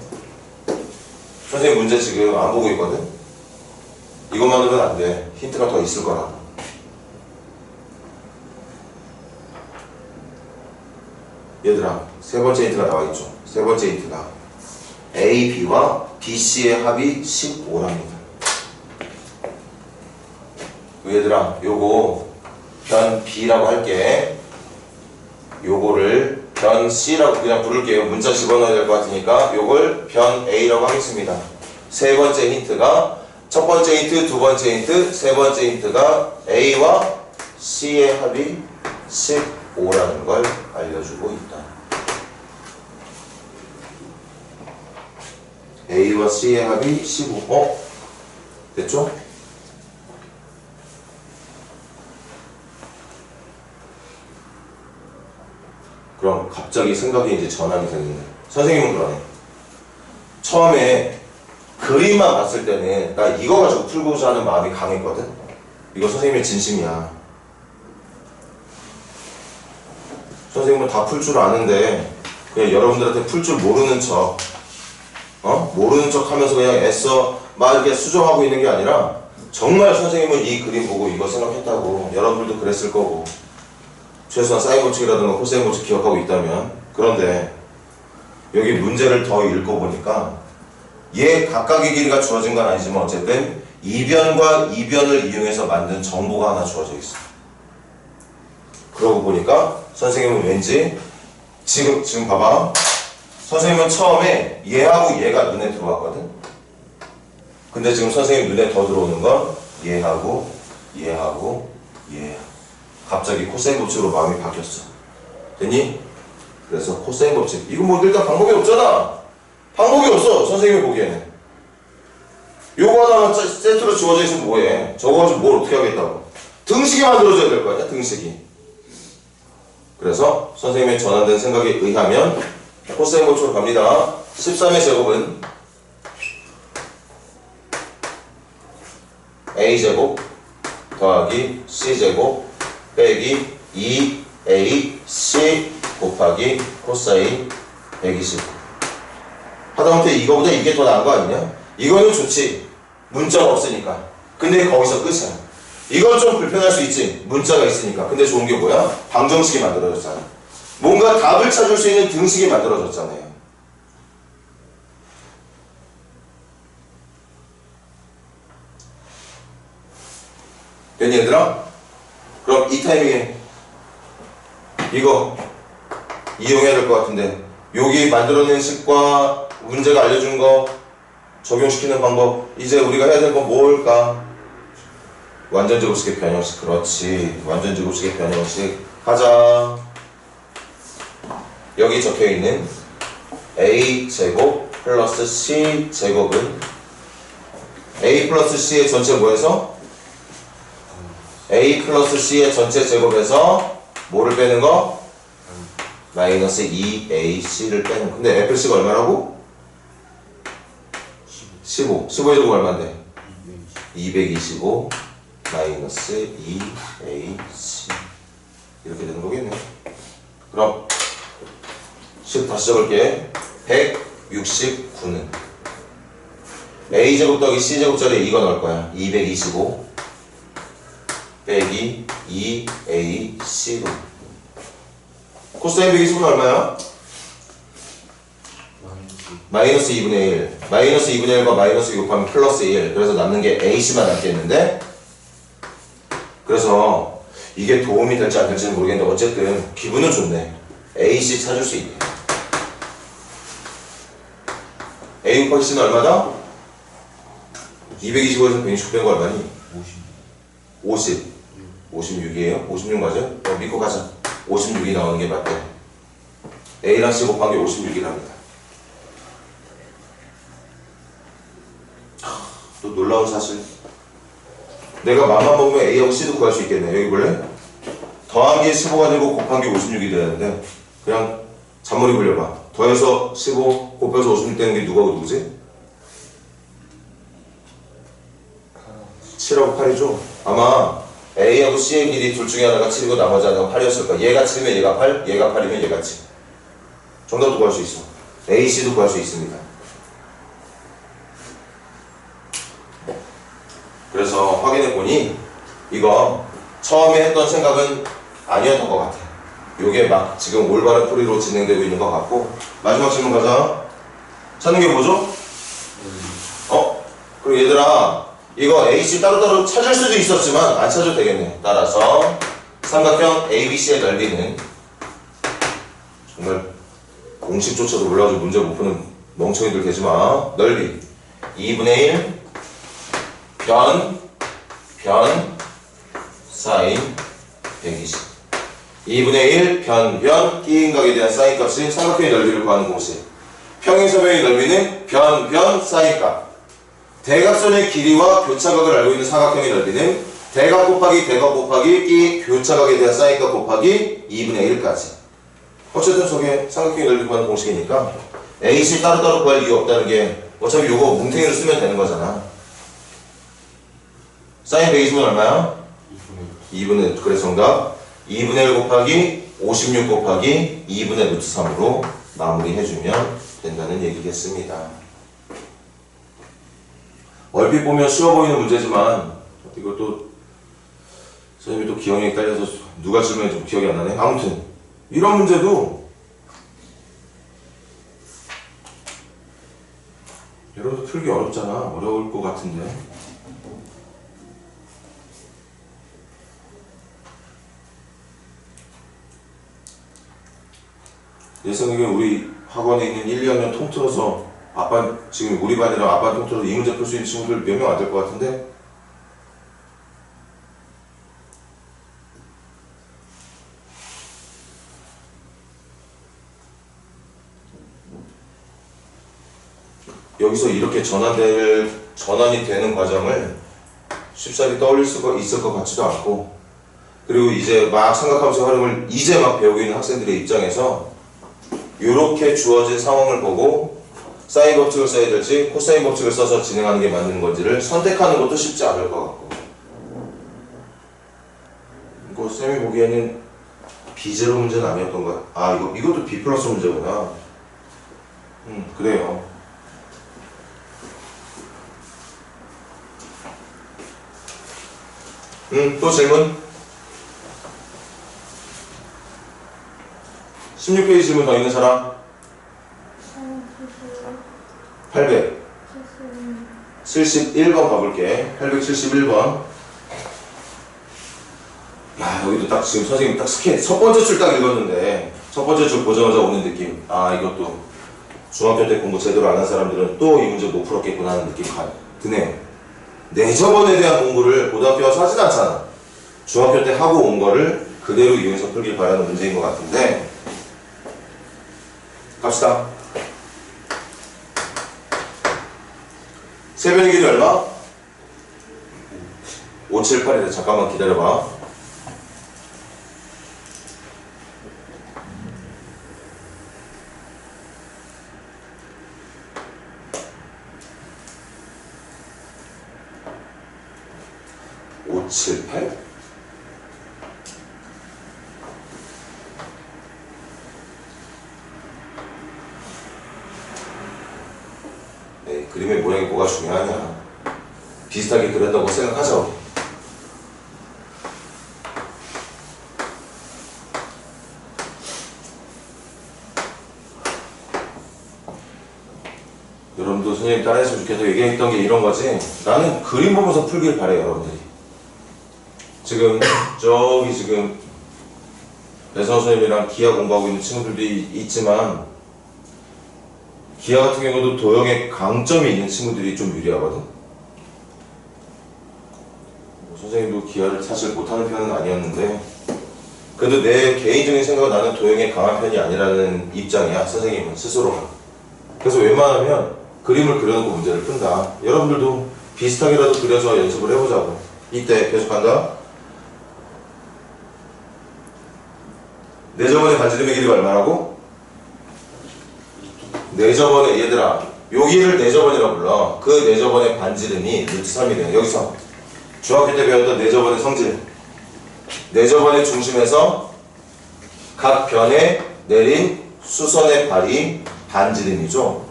선생님 문제 지금 안 보고 있거든. 이것만으로는 안 돼. 힌트가 더 있을 거라. 얘들아, 세 번째 힌트가 나와 있죠. 세 번째 힌트가 A, B와 B, C의 합이 15랍니다. 얘들아, 요거 변 B라고 할게. 요거를 변 C라고 그냥 부를게요. 문자 집어넣어야 될 것 같으니까 요걸 변 A라고 하겠습니다. 세 번째 힌트가 첫 번째 힌트, 두 번째 힌트, 세 번째 힌트가 A와 C의 합이 15라는 걸 알려주고 있다. A와 C의 합이 15. 됐죠? 그럼 갑자기 생각이 이제 전환이 되는데 선생님은 그러네. 처음에 그림만 봤을 때는 나 이거 가지고 풀고자 하는 마음이 강했거든. 이거 선생님의 진심이야. 선생님은 다 풀 줄 아는데 그냥 여러분들한테 풀 줄 모르는 척 모르는 척 하면서 그냥 애써 막 이렇게 수정하고 있는 게 아니라 정말 선생님은 이 그림 보고 이거 생각했다고. 여러분들도 그랬을 거고 최소한 사인 법칙이라든가 코사인 법칙 기억하고 있다면. 그런데 여기 문제를 더 읽어보니까 얘 각각의 길이가 주어진 건 아니지만 어쨌든 이변과 이변을 이용해서 만든 정보가 하나 주어져 있어. 그러고 보니까 선생님은 왠지 지금 봐봐. 선생님은 처음에 얘하고 얘가 눈에 들어왔거든. 근데 지금 선생님 눈에 더 들어오는 건 얘하고 얘하고 얘. 갑자기 코사인 법칙으로 마음이 바뀌었어. 됐니? 그래서 코사인 법칙. 이거 뭐 일단 방법이 없잖아. 방법이 없어. 선생님이 보기에는. 요거 하나만 세트로 주어져 있으면 뭐해? 저거 가지고 뭘 어떻게 하겠다고. 등식이 만들어져야 될 거 아니야? 등식이. 그래서 선생님의 전환된 생각에 의하면 코사인 법칙으로 갑니다. 13의 제곱은 A제곱 더하기 C제곱 빼기 2AC 곱하기 코사인 120. 하다못해 이거보다 이게 더 나은 거 아니냐? 이거는 좋지. 문자가 없으니까. 근데 거기서 끝이야. 이건 좀 불편할 수 있지. 문자가 있으니까. 근데 좋은 게 뭐야? 방정식이 만들어졌잖아. 뭔가 답을 찾을 수 있는 등식이 만들어졌잖아요. 됐니 얘들아? 그럼 이 타이밍에 이거 이용해야 될 것 같은데 여기 만들어낸 식과 문제가 알려준 거 적용시키는 방법. 이제 우리가 해야 될 건 뭘까? 완전제곱식의 변형식. 그렇지. 완전제곱식의 변형식 하자. 여기 적혀있는 A제곱 플러스 C제곱은 A 플러스 C의 전체 뭐에서? A 플러스 C의 전체 제곱에서 뭐를 빼는 거? 마이너스 2AC를 빼는 거. 근데 FC가 얼마라고? 15. 15의 제곱 얼마인데? 225 마이너스 2AC 이렇게 되는 거겠네. 그럼 10 다시 적을게. 169는 A제곱 더하기 C제곱짜리에 이거 넣을 거야. 225 빼기 2AC로 코사인 120은 얼마야? 마이너스 2분의 1. 마이너스 2분의 1과 마이너스 2 곱하면 플러스 1. 그래서 남는 게 AC만 남겠는데, 그래서 이게 도움이 될지 안 될지는 모르겠는데 어쨌든 기분은 좋네. AC 찾을 수 있네. A 곱하기 C는 얼마다? 225에서 160 뺀 거 얼마니? 50. 56이에요? 56 맞아요? 믿고 가자. 56이 나오는 게 맞대. A랑 C 곱한 게 56이랍니다. 또 놀라운 사실. 내가 맘만 먹으면 A하고 C도 구할 수 있겠네. 여기 볼래? 더한 게 15가 되고 곱한 게 56이 되는데 그냥 잔머리 굴려봐. 더해서 15 곱해서 56 되는 게 누구하고 누구지? 7하고 8이죠? 아마 A하고 C의 길이 둘 중에 하나가 7이고 나머지 하나가 8이었을 거야. 얘가 7이면 얘가 8, 얘가 8이면 얘가 7. 정답도 구할 수 있어. A, C도 구할 수 있습니다. 그래서 확인해보니 이거 처음에 했던 생각은 아니었던 것 같아. 요게 막 지금 올바른 풀이로 진행되고 있는 것 같고. 마지막 질문 가자. 찾는 게 뭐죠? 그리고 얘들아 이거 AC 따로따로 찾을 수도 있었지만 안 찾아도 되겠네. 따라서 삼각형 ABC의 넓이는 정말 공식조차도 몰라가지고 문제 못 푸는 멍청이들 되지마. 넓이 2분의 1 변 사인 120 2분의 1 변 끼인각에 대한 사인 값이 삼각형의 넓이를 구하는 공식. 평행선명의 넓이는 변 사인각. 대각선의 길이와 교차각을 알고 있는 사각형의 넓이는 대각 곱하기 끼 교차각에 대한 사인각 곱하기 2분의 1까지. 어쨌든 저게 삼각형의 넓이 구하는 공식이니까 AC 따로따로 구할 이유 없다는 게 어차피 요거 뭉탱이로 쓰면 되는 거잖아. 사인 120은 얼마야? 2분의 1. 그래서 정답 2분의 1 곱하기 56 곱하기 2분의 루트 3으로 마무리해주면 된다는 얘기겠습니다. 얼핏 보면 쉬워 보이는 문제지만 이것도 선생님이 또 기억력이 딸려서 누가 질문했는지 기억이 안 나네. 아무튼 이런 문제도 여러분도 풀기 어렵잖아. 어려울 것 같은데 내 생각에 우리 학원에 있는 1, 2학년 통틀어서 지금 우리 반이랑 아빠 통틀어서 이 문제 풀 수 있는 친구들 몇 명 안 될 것 같은데 여기서 이렇게 전환이 되는 과정을 쉽사리 떠올릴 수가 있을 것 같지도 않고 그리고 이제 막 삼각함수 활용을 이제 막 배우고 있는 학생들의 입장에서 이렇게 주어진 상황을 보고 사인 법칙을 써야 될지 코사인 법칙을 써서 진행하는 게 맞는 건지를 선택하는 것도 쉽지 않을 것 같고 이거 쌤이 보기에는 B0 문제는 아니었던 거야. 아 이것도 B 플러스 문제구나. 그래요. 또 질문? 16페이지 질문 더 있는 사람? 871번 가볼게. 871번. 야, 여기도 딱 지금 선생님 딱 스캔, 첫 번째 줄 딱 읽었는데, 첫 번째 줄 보자마자 오는 느낌. 아, 이것도 중학교 때 공부 제대로 안 한 사람들은 또 이 문제 못 풀었겠구나 하는 느낌 드네요. 내저번에 대한 공부를 고등학교 와서 하진 않잖아. 중학교 때 하고 온 거를 그대로 이용해서 풀길 바라는 문제인 것 같은데, 갑시다. 세변의 길이 얼마? 578이래. 잠깐만 기다려봐. 네, 그림의 모양이 뭐가 중요하냐. 비슷하게 그렸다고 생각하죠. 여러분도 선생님 따라했으면 좋겠다고 얘기했던 게 이런 거지. 나는 그림 보면서 풀길 바래요, 여러분들이. 지금 저기 지금 배선 선생님이랑 기하 공부하고 있는 친구들도 있지만 기하 같은 경우도 도형에 강점이 있는 친구들이 좀 유리하거든. 선생님도 기하를 사실 못하는 편은 아니었는데 그래도 내 개인적인 생각은 나는 도형에 강한 편이 아니라는 입장이야. 선생님은 스스로가. 그래서 웬만하면 그림을 그려놓고 문제를 푼다. 여러분들도 비슷하게라도 그려서 연습을 해보자고. 이때 계속한다. 내저번의 반지름의 길이가 얼마라고? 내저번의 얘들아 여기를 내저번이라고 불러. 그 내저번의 반지름이 루트 3이래. 여기서 중학교 때 배웠던 내저번의 성질. 내저번의 중심에서 각 변에 내린 수선의 발이 반지름이죠.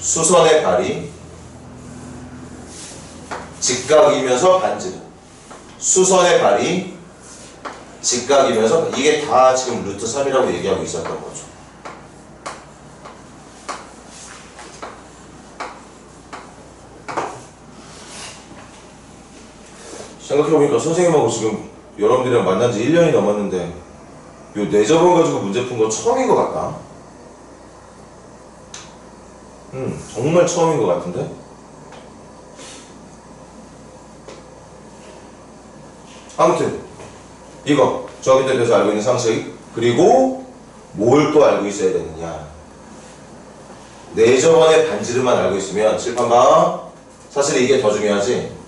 수선의 발이 직각이면서 반지름. 수선의 발이 직각이면서 이게 다 지금 루트 3이라고 얘기하고 있었던 거죠. 생각해보니까 선생님하고 지금 여러분들이랑 만난 지 1년이 넘었는데 요 내저번 가지고 문제 푼 거 처음인 것 같다. 정말 처음인 것 같은데? 아무튼 이거 중학교 때 배워서 알고 있는 상식. 그리고 뭘 또 알고 있어야 되느냐. 내저번의 반지름만 알고 있으면 칠판 봐. 사실 이게 더 중요하지.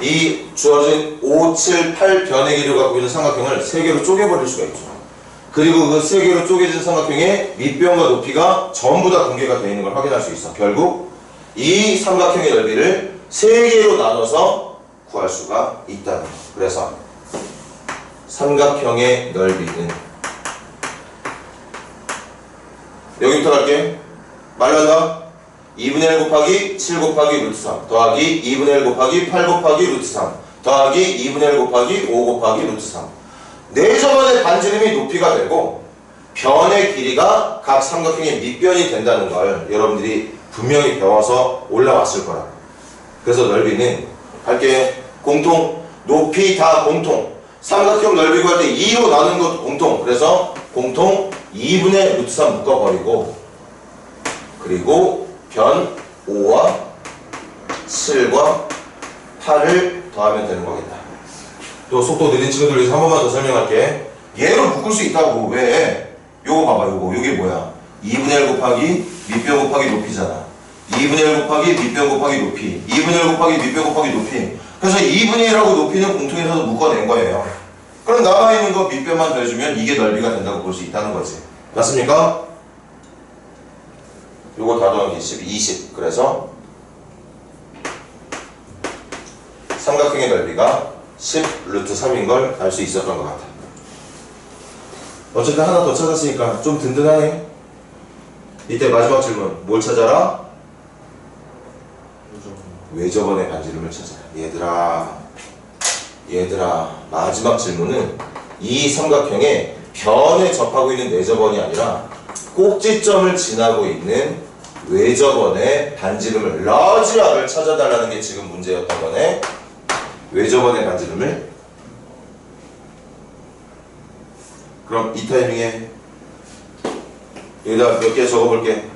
이 주어진 5, 7, 8변의 길이를 갖고 있는 삼각형을 3개로 쪼개버릴 수가 있죠. 그리고 그 3개로 쪼개진 삼각형의 밑변과 높이가 전부 다 공개가 되어 있는 걸 확인할 수 있어. 결국 이 삼각형의 넓이를 3개로 나눠서 구할 수가 있다는 거. 그래서 삼각형의 넓이는 여기부터 갈게. 말란다. 2분의 1 곱하기 7 곱하기 루트 3 더하기 2분의 1 곱하기 8 곱하기 루트 3 더하기 2분의 1 곱하기 5 곱하기 루트 3. 내저번의 반지름이 높이가 되고 변의 길이가 각 삼각형의 밑변이 된다는 걸 여러분들이 분명히 배워서 올라왔을 거라고. 그래서 넓이는 할게. 공통, 높이 다 공통. 삼각형 넓이 구할 때 2로 나누는 것도 공통. 그래서 공통 2분의 루트 3 묶어버리고 그리고 변 5와 7과 8을 더하면 되는 거겠다. 또 속도 느린 친구들 위해서 한 번만 더 설명할게. 얘로 묶을 수 있다고. 왜? 요거 봐봐. 요게 뭐야? 2분의 1 곱하기 밑변 곱하기 높이잖아. 2분의 1 곱하기 밑변 곱하기 높이. 2분의 1 곱하기 밑변 곱하기 높이. 그래서 2분의 1하고 높이는 공통에서도 묶어낸 거예요. 그럼 남아있는 거 밑변만 더해주면 이게 넓이가 된다고 볼 수 있다는 거지. 맞습니까? 요거 다 더하기 10, 20. 그래서 삼각형의 넓이가 10 루트 3인 걸 알 수 있었던 것 같아. 어쨌든 하나 더 찾았으니까 좀 든든하네. 이때 마지막 질문 뭘 찾아라? 외저번의 반지름을 찾아라. 얘들아 마지막 질문은 이 삼각형의 변에 접하고 있는 내저번이 아니라 꼭지점을 지나고 있는 외저번의 반지름을 라지아를 찾아달라는 게 지금 문제였던 거네. 외저번의 반지름을. 그럼 이 타이밍에 여기다 몇 개 적어볼게.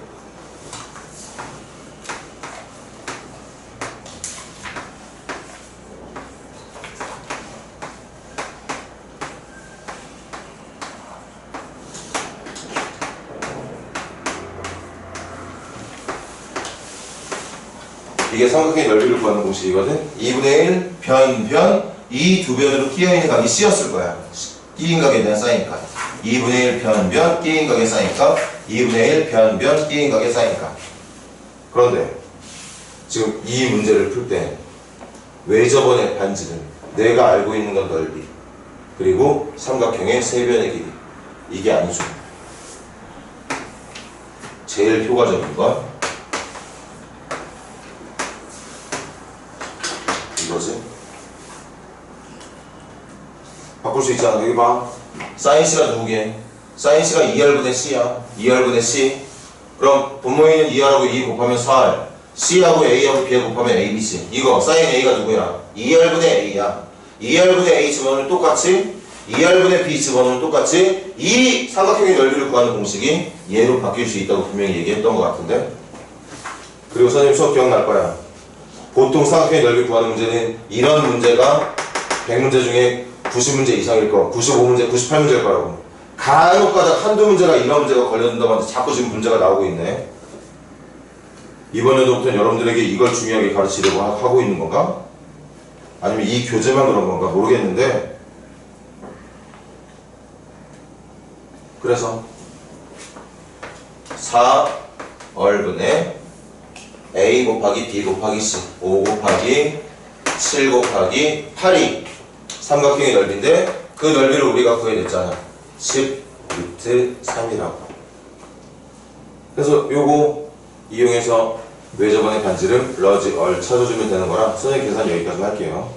이게 삼각형의 넓이를 구하는 공식이거든. 2분의 1 변 이 두 변으로 끼어있는 각이 C였을 거야. 끼인 각에 대한 사인값. 2분의 1 변 끼인 각의 사인값. 2분의 1 변 끼인 각의 사인값. 그런데 지금 이 문제를 풀 때 외저번의 반지름, 내가 알고 있는 건 넓이, 그리고 삼각형의 세 변의 길이, 이게 아니죠. 제일 효과적인 건 이거지. 바꿀 수 있잖아. 여기 봐. 사인 C가 누구게? 사인 C가 2R분의 C야. 2R분의 C. 그럼 분모에 있는 2R하고 2 곱하면 4R. C하고 A하고 B하고 곱하면 A, B, C. 이거 사인 A가 누구야? 2R분의 A야. 2R분의 A 집어넣으면 똑같이 2R분의 B 집어넣으면 똑같이 이 삼각형의 넓이를 구하는 공식이 얘로 바뀔 수 있다고 분명히 얘기했던 것 같은데. 그리고 선생님 수업 기억날 거야. 보통 삼각형의 넓이 구하는 문제는 이런 문제가 100문제 중에 90문제 이상일 거, 95문제, 98문제일 거라고. 간혹 가다 한두 문제가 이런 문제가 걸려든다고 하는데 자꾸 지금 문제가 나오고 있네. 이번 연도부터는 여러분들에게 이걸 중요하게 가르치려고 하고 있는 건가? 아니면 이 교재만 그런 건가? 모르겠는데 그래서 4얼분의 A 곱하기 B 곱하기 C 5 곱하기 7 곱하기 8이 삼각형의 넓이인데 그 넓이를 우리가 구해냈잖아. 10 루트 3이라고. 그래서 요거 이용해서 외접원의 반지름 러지 얼 찾아주면 되는 거라 선생님 계산 여기까지 할게요.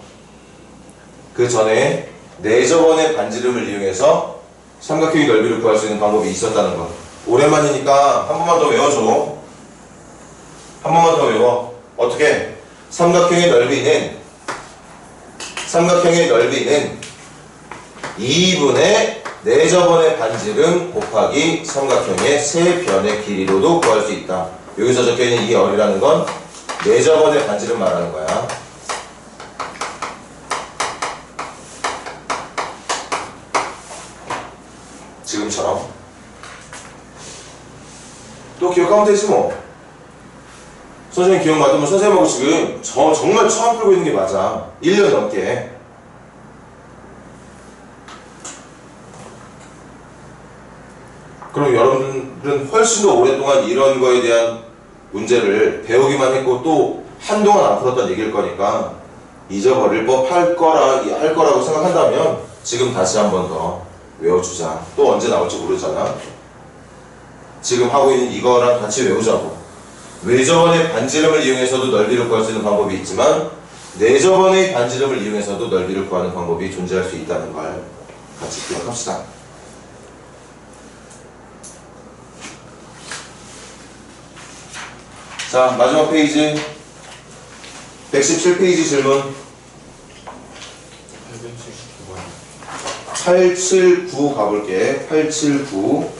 그 전에 내접원의 반지름을 이용해서 삼각형의 넓이를 구할 수 있는 방법이 있었다는 거. 오랜만이니까 한 번만 더 외워줘. 한 번만 더 외워. 어떻게? 삼각형의 넓이는 2분의 내접원의 반지름 곱하기 삼각형의 세 변의 길이로도 구할 수 있다. 여기서 적혀있는 이 얼이라는 건 내접원의 반지름 말하는 거야. 지금처럼 또 기억하면 되지 뭐. 선생님 기억 맞으면 선생님하고 지금 정말 처음 풀고 있는 게 맞아. 1년 넘게. 그럼 여러분들은 훨씬 더 오랫동안 이런 거에 대한 문제를 배우기만 했고 또 한동안 안 풀었던 얘기일 거니까 잊어버릴 법할 거라고 생각한다면 지금 다시 한 번 더 외워주자. 또 언제 나올지 모르잖아. 지금 하고 있는 이거랑 같이 외우자고. 외접원의 반지름을 이용해서도 넓이를 구할 수 있는 방법이 있지만 내접원의 반지름을 이용해서도 넓이를 구하는 방법이 존재할 수 있다는 걸 같이 기억합시다. 자, 마지막 페이지 117페이지 질문 879 가볼게. 879.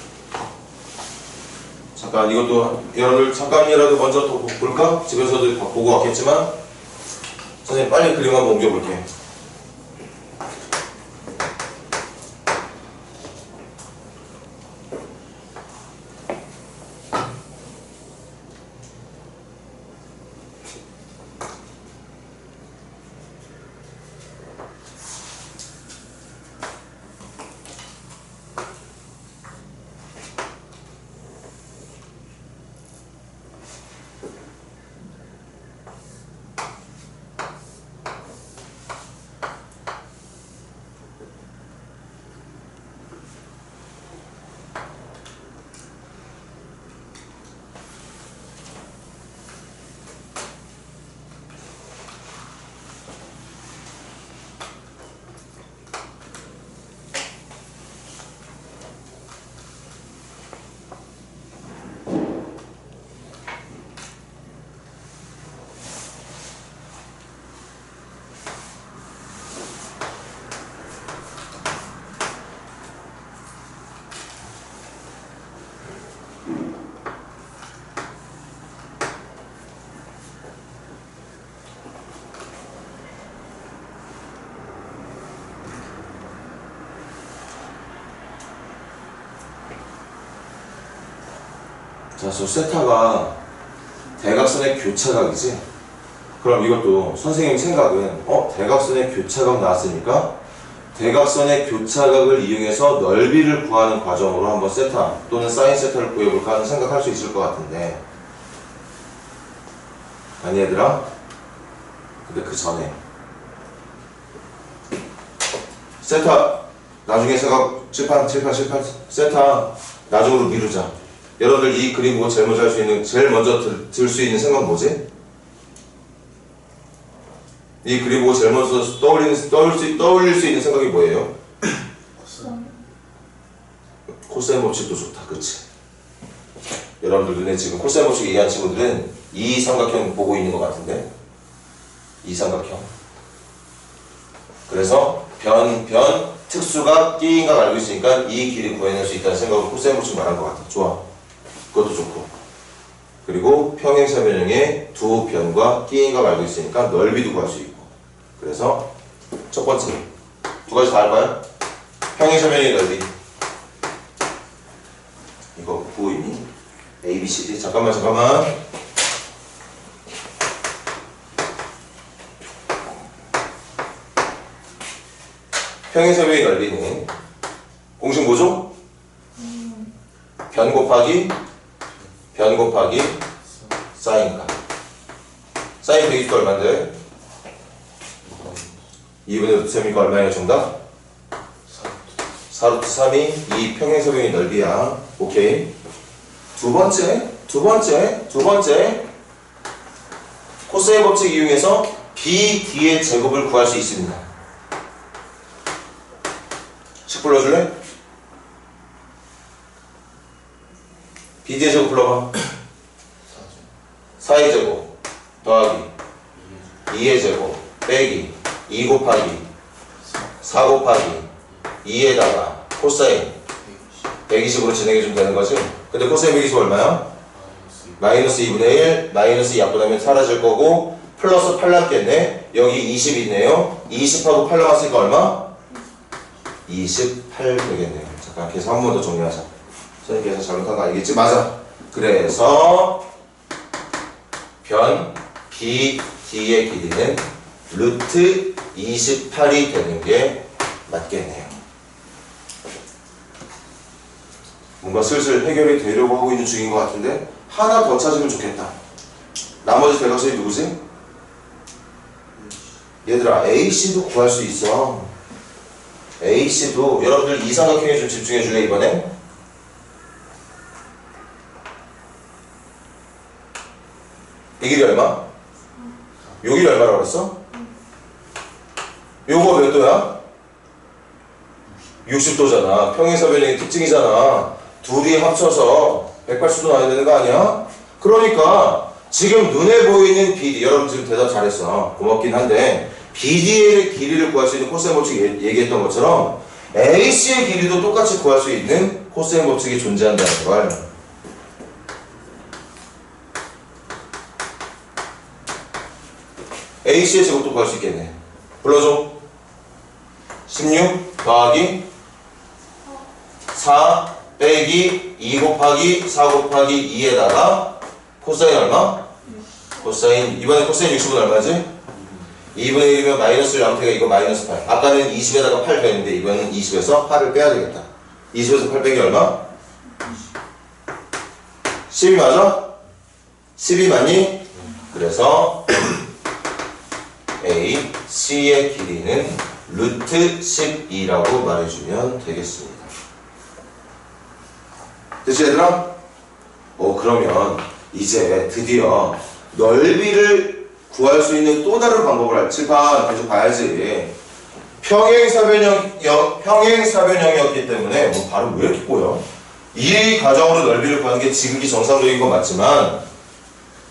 잠깐 이것도 여러분들 잠깐이라도 먼저 더 볼까? 집에서도 보고 왔겠지만 선생님 빨리 그림 한번 옮겨볼게. 자, 저 세타가 대각선의 교차각이지? 그럼 이것도 선생님 생각은 대각선의 교차각 나왔으니까 대각선의 교차각을 이용해서 넓이를 구하는 과정으로 한번 세타 또는 사인 세타를 구해볼까 하는 생각할 수 있을 것 같은데 아니 얘들아? 근데 그 전에 세타 나중에 생각 칠판 세타 나중으로 미루자. 여러분들 이 그림 보고 제일 먼저 들 수 있는 생각 뭐지? 이 그림 보고 제일 먼저 떠올릴 수 있는 생각이 뭐예요? 코사인 법칙도 좋다, 그치? 여러분들 눈에 지금 코사인 법칙 이해한 친구들은 이 삼각형 보고 있는 것 같은데 이 삼각형. 그래서 변 특수가 끼인각 알고 있으니까 이 길이 구해낼 수 있다는 생각으로 코사인 법칙 말한 것 같아. 좋아. 그것도 좋고. 그리고 평행사변형의 두 변과 끼인각 알고 있으니까 넓이도 구할 수 있고. 그래서 첫 번째 두 가지 다 할까요? 평행사변형의 넓이. 이거 구이니? A, B, C, D. 잠깐만. 평행사변의 넓이는 공식 뭐죠? 변 곱하기 사인값. 사인 120도 얼마인데? 2분의 루트 3이니까 얼마예요 정답? 4루트 3이 이 평행사변의 넓이야. 오케이. 두 번째 코사인 법칙 이용해서 BD의 제곱을 구할 수 있습니다. 식 불러줄래? BD의 제곱 불러봐. 4의 제곱 더하기 2의 제곱 빼기 2 곱하기 4 곱하기 2에다가 코사인 120으로 진행해주면 되는 거지? 근데 코사인 120 얼마야? 마이너스 2분의 1, 마이너스 2 약분하면 사라질 거고 플러스 8 남겠네. 여기 20 있네요. 20하고 8 남았으니까 얼마? 28 되겠네요. 잠깐 계산 한 번 더 정리하자. 선생님 계산 잘못한 거 아니겠지? 맞아. 그래서 변 BD의 길이는 루트 28이 되는 게 맞겠네요. 뭔가 슬슬 해결이 되려고 하고 있는 중인 것 같은데 하나 더 찾으면 좋겠다. 나머지 대각선이 누구지? 얘들아 AC도 구할 수 있어. AC도 여러분들 이 삼각형에 좀 집중해 줄래 이번에? 이 길이 얼마? 요 길이 얼마라고 그랬어? 요거 몇 도야? 60도잖아. 평행사변의 특징이잖아. 둘이 합쳐서 180도 나야 되는 거 아니야? 그러니까 지금 눈에 보이는 BD, 여러분 지금 대답 잘했어. 고맙긴 한데 BD의 길이를 구할 수 있는 코사인 법칙 얘기했던 것처럼 AC의 길이도 똑같이 구할 수 있는 코사인 법칙이 존재한다는 걸. AC의 제곱도 구할 수 있겠네. 불러줘. 16 더하기 4 빼기 2 곱하기 4 곱하기 2에다가 코사인 얼마? 코사인 이번에 코사인 60은 얼마지? 2분의 1이면 마이너스 1 나오니까 이거 마이너스 8. 아까는 20에다가 8 되는데 이거는 20에서 8을 빼야 되겠다. 20에서 8 빼기 얼마? 12 맞아? 12 맞니? 그래서 A, C의 길이는 루트 12라고 말해주면 되겠습니다. 됐지 얘들아? 그러면 이제 드디어 넓이를 구할 수 있는 또 다른 방법을 할 칠판 계속 봐야지. 평행사변형이었기 때문에 뭐 발음 왜 이렇게 꼬여? 이 과정으로 넓이를 구하는 게 지극히 정상적인 건 맞지만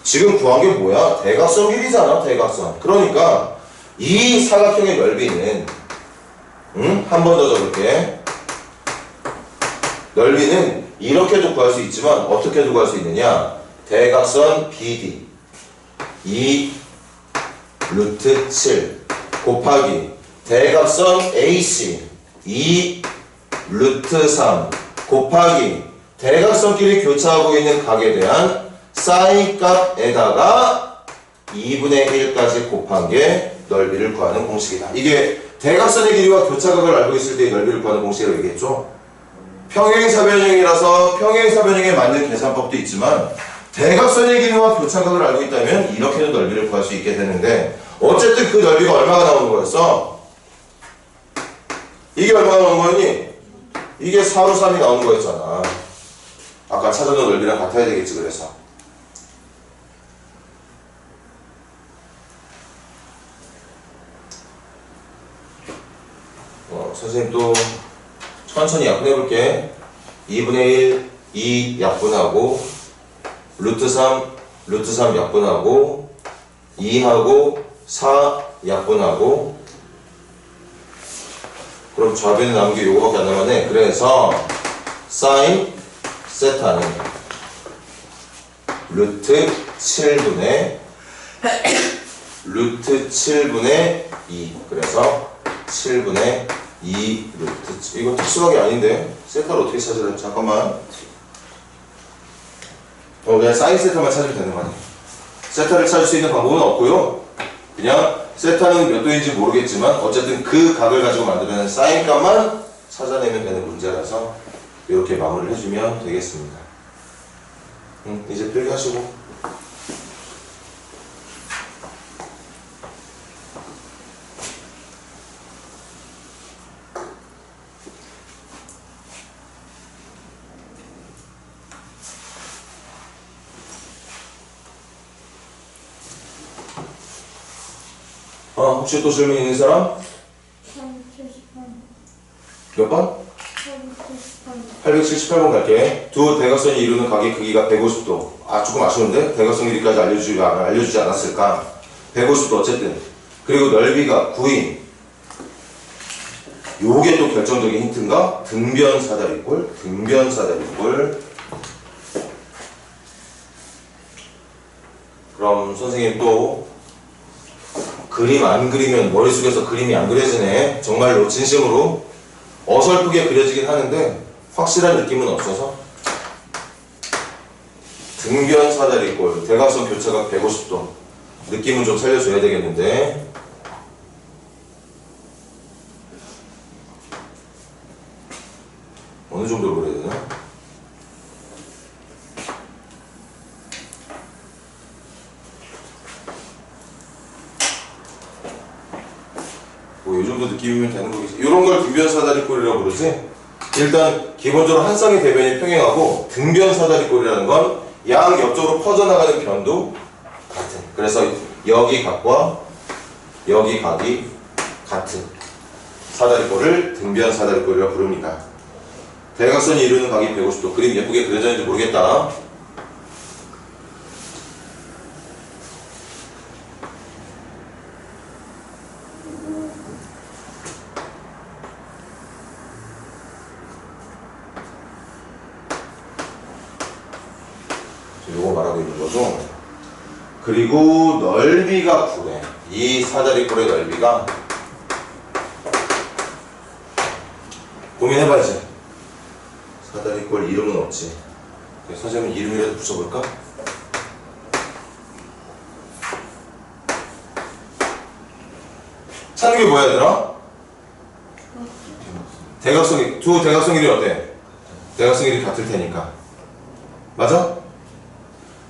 지금 구한 게 뭐야? 대각선 길이잖아. 대각선. 그러니까 이 사각형의 넓이는 한 번 더 적을게. 넓이는 이렇게도 구할 수 있지만 어떻게도 구할 수 있느냐? 대각선 BD 2 루트 7 곱하기 대각선 AC 2 루트 3 곱하기 대각선끼리 교차하고 있는 각에 대한 사인 값에다가 2분의 1까지 곱한 게 넓이를 구하는 공식이다. 이게 대각선의 길이와 교차각을 알고 있을 때 넓이를 구하는 공식이라고 얘기했죠. 평행사변형이라서 평행사변형에 맞는 계산법도 있지만 대각선의 길이와 교차각을 알고 있다면 이렇게도 넓이를 구할 수 있게 되는데 어쨌든 그 넓이가 얼마가 나오는 거였어? 이게 얼마가 나오는 거였니? 이게 4로 3이 나오는 거였잖아. 아까 찾아놓은 넓이랑 같아야 되겠지. 그래서 선생님 또 천천히 약분해볼게. 2분의 1, 2 약분하고 루트 3 약분하고 2하고 4 약분하고 그럼 좌변에 남은 게 요거밖에 안 남았네. 그래서 사인 세타는 루트 7분의 2 그래서 7분의 2 루트 7. 이거 특수하게 아닌데 세타를 어떻게 찾으래? 잠깐만. 그냥 사인 세타만 찾으면 되는 거 아니야. 세타를 찾을 수 있는 방법은 없고요. 그냥 세타는 몇 도인지 모르겠지만 어쨌든 그 각을 가지고 만들어낸 사인 값만 찾아내면 되는 문제라서 이렇게 마무리를 해주면 되겠습니다. 이제 필기하시고. 혹시 또 질문 있는 사람? 378. 몇 번? 378. 878번 갈게. 두 대각선이 이루는 각의 크기가 150도. 조금 아쉬운데? 대각선 길이까지 알려주지 않았을까? 150도 어쨌든. 그리고 넓이가 9인. 요게 또 결정적인 힌트인가? 등변 사다리꼴. 등변 사다리꼴. 그럼 선생님 또 그림 안 그리면 머릿속에서 그림이 안 그려지네. 정말로 진심으로 어설프게 그려지긴 하는데 확실한 느낌은 없어서 등변 사다리꼴 대각선 교차각 150도 느낌은 좀 살려줘야 되겠는데 어느 정도로 그려야 되나? 이 정도 느낌이면 되는 거겠지. 이런 걸 등변 사다리꼴이라고 부르지. 일단 기본적으로 한 쌍의 대변이 평행하고 등변 사다리꼴이라는 건 양 옆쪽으로 퍼져나가는 변도 같은. 그래서 여기 각과 여기 각이 같은 사다리꼴을 등변 사다리꼴이라고 부릅니다. 대각선이 이루는 각이 150도. 그림 예쁘게 그려졌는지 모르겠다. 요거 말하고 있는 거죠. 그리고 넓이가 9래. 이 사다리꼴의 넓이가 고민해봐야지. 사다리꼴 이름은 없지. 선생님 이름이라도 붙여볼까? 찾는 게 뭐야 얘들아? 대각선이 두 대각선 길이 어때? 대각선 길이 같을 테니까. 맞아?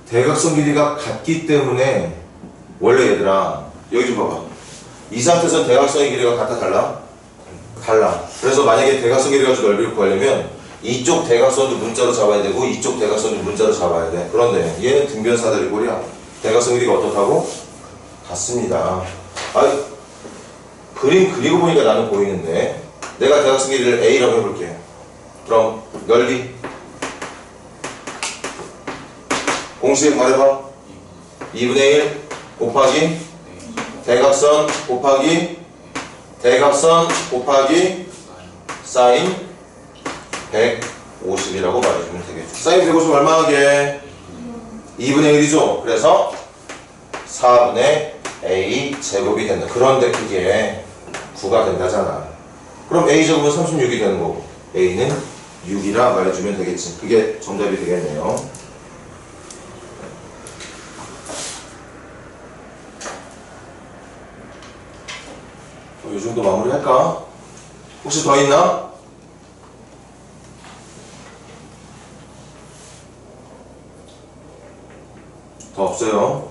대각선 길이가 같기 때문에 원래 얘들아 여기 좀 봐봐. 이 상태에서 대각선의 길이가 같아 달라? 달라. 그래서 만약에 대각선 길이 가지고 넓이를 구하려면 이쪽 대각선도 문자로 잡아야 되고 이쪽 대각선도 문자로 잡아야 돼. 그런데 얘는 등변 사다리꼴이야. 대각선 길이가 어떻다고? 같습니다. 그림 그리고 보니까 나는 보이는데 내가 대각선 길이를 A라고 해볼게. 그럼 넓이 공식 말해봐. 2분의 1 곱하기 대각선 곱하기 대각선 곱하기 사인 150이라고 말해주면 되겠죠. 사인 150 얼마 하게? 2분의 1이죠. 그래서 4분의 A 제곱이 된다. 그런데 그게 9가 된다잖아. 그럼 A 제곱은 36이 되는 거고 A는 6이라 말해주면 되겠지. 그게 정답이 되겠네요. 이 정도 마무리할까? 혹시 더 있나? 더 없어요.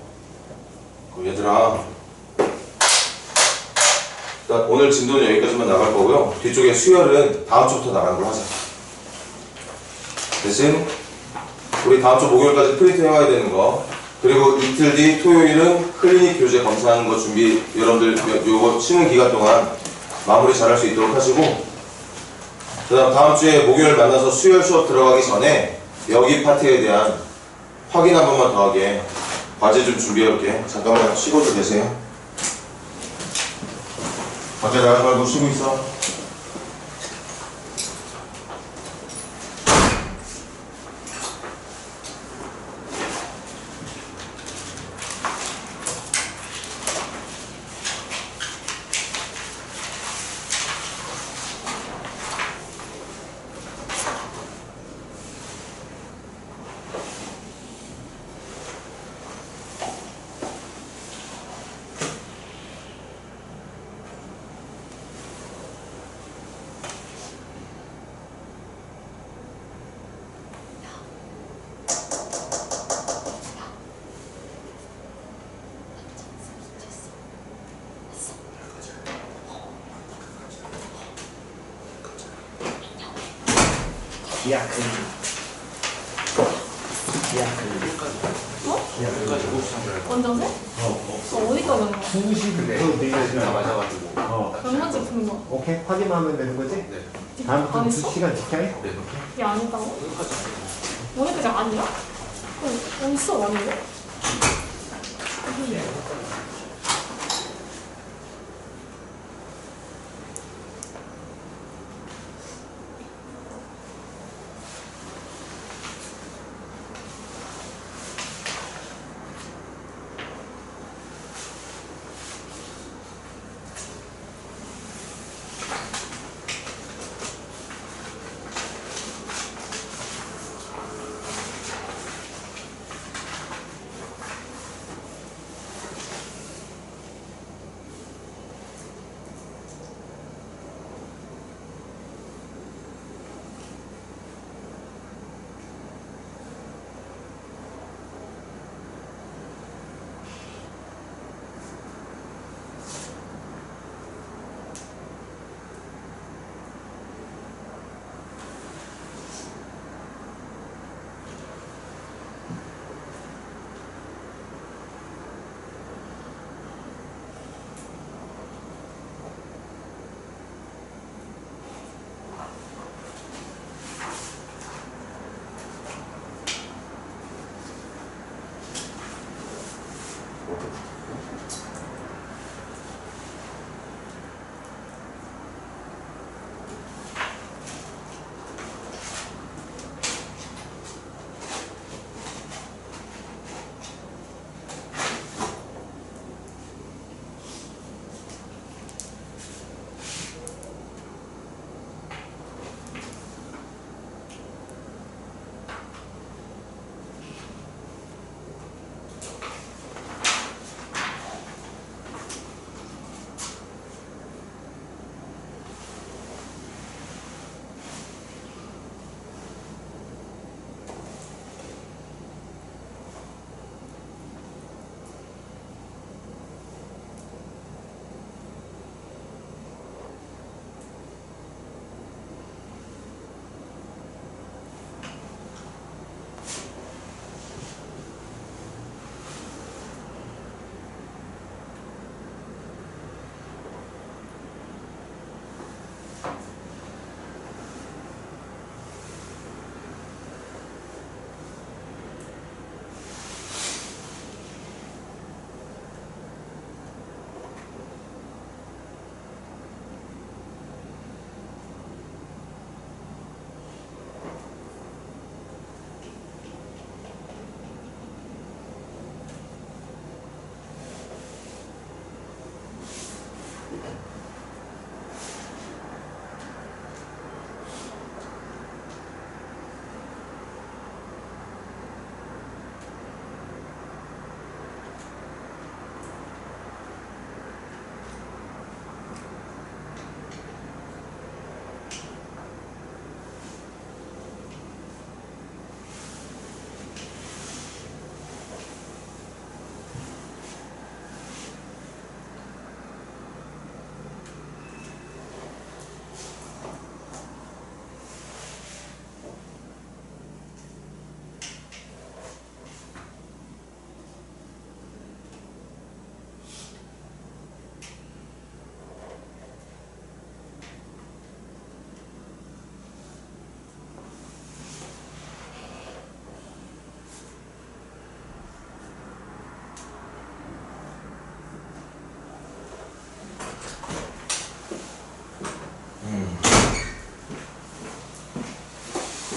그럼 얘들아 일단 오늘 진도는 여기까지만 나갈 거고요. 뒤쪽에 수열은 다음 주부터 나가는 걸로 하자. 대신 우리 다음 주 목요일까지 프린트 해와야 되는 거, 그리고 이틀 뒤 토요일은 클리닉 교재 검사하는 거 준비, 여러분들 요거 쉬는 기간 동안 마무리 잘 할 수 있도록 하시고, 그 다음 다음 주에 목요일 만나서 수요일 수업 들어가기 전에 여기 파트에 대한 확인 한 번만 더 하게 과제 좀 준비해 올게. 잠깐만 쉬고 좀 계세요. 밖에 나가지 말고 쉬고 있어. 기하근. 원정세? 어디까지 하는 거야? 근데 다 맞아가지고. 몇 문제 푸는 거야? 오케이, 확인하면 되는 거지? 네. 다음부터 안 했어? 2시간 지켜야 해? 네. 얘 안 했다고? 오늘까지 아니야? 어디 수업 안 해요?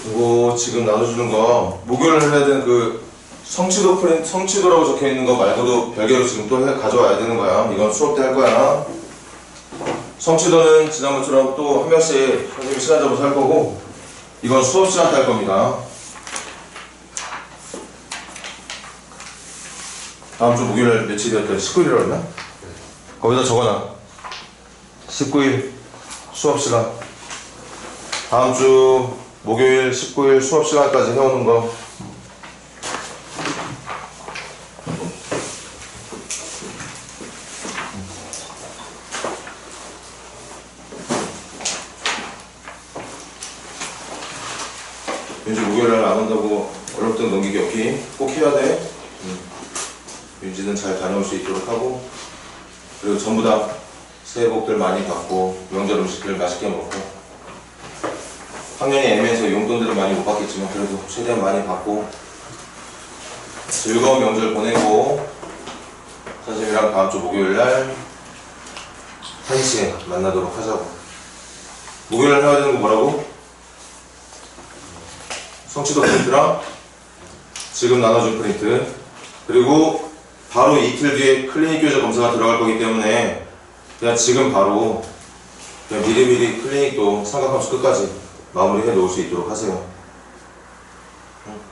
이거 지금 나눠주는 거 목요일 해야 되는 그 성취도 프린트, 성취도라고 적혀 있는 거 말고도 별개로 지금 또 가져와야 되는 거야. 이건 수업 때 할 거야. 성취도는 지난번처럼 또 한 명씩 선생님이 시간 잡아서 할 거고, 이건 수업 시간 때 할 겁니다. 다음 주 목요일 며칠이었더니 19일이라고 했나? 거기다 적어놔. 19일 수업 시간. 다음 주 목요일 19일 수업 시간까지 해오는 거. 윤지 목요일날 안 온다고 얼렁뚱 넘기기 없기 꼭 해야 돼. 윤지는 잘 다녀올 수 있도록 하고, 그리고 전부 다 새해 복들 많이 받고 명절 음식들 맛있게 먹고, 학년이 애매해서 용돈들은 많이 못 받겠지만 그래도 최대한 많이 받고 즐거운 명절 보내고, 선생님이랑 다음 주 목요일날 1시에 만나도록 하자고. 목요일날 해야 되는 거 뭐라고? 성취도 프린트랑 지금 나눠준 프린트, 그리고 바로 이틀 뒤에 클리닉 교재 검사가 들어갈 거기 때문에 그냥 지금 바로 그냥 미리미리 클리닉도 삼각함수 끝까지 마무리해 놓을 수 있도록 하세요.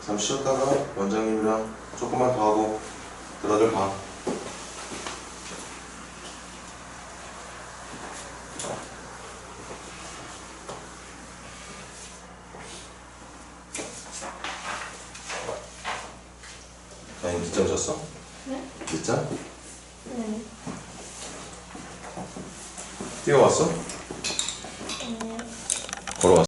잠시 쉬었다가 원장님이랑 조금만 더 하고 들어들 봐. 아니 늦잠 잤어? 네? 늦잠? 네. 뛰어왔어?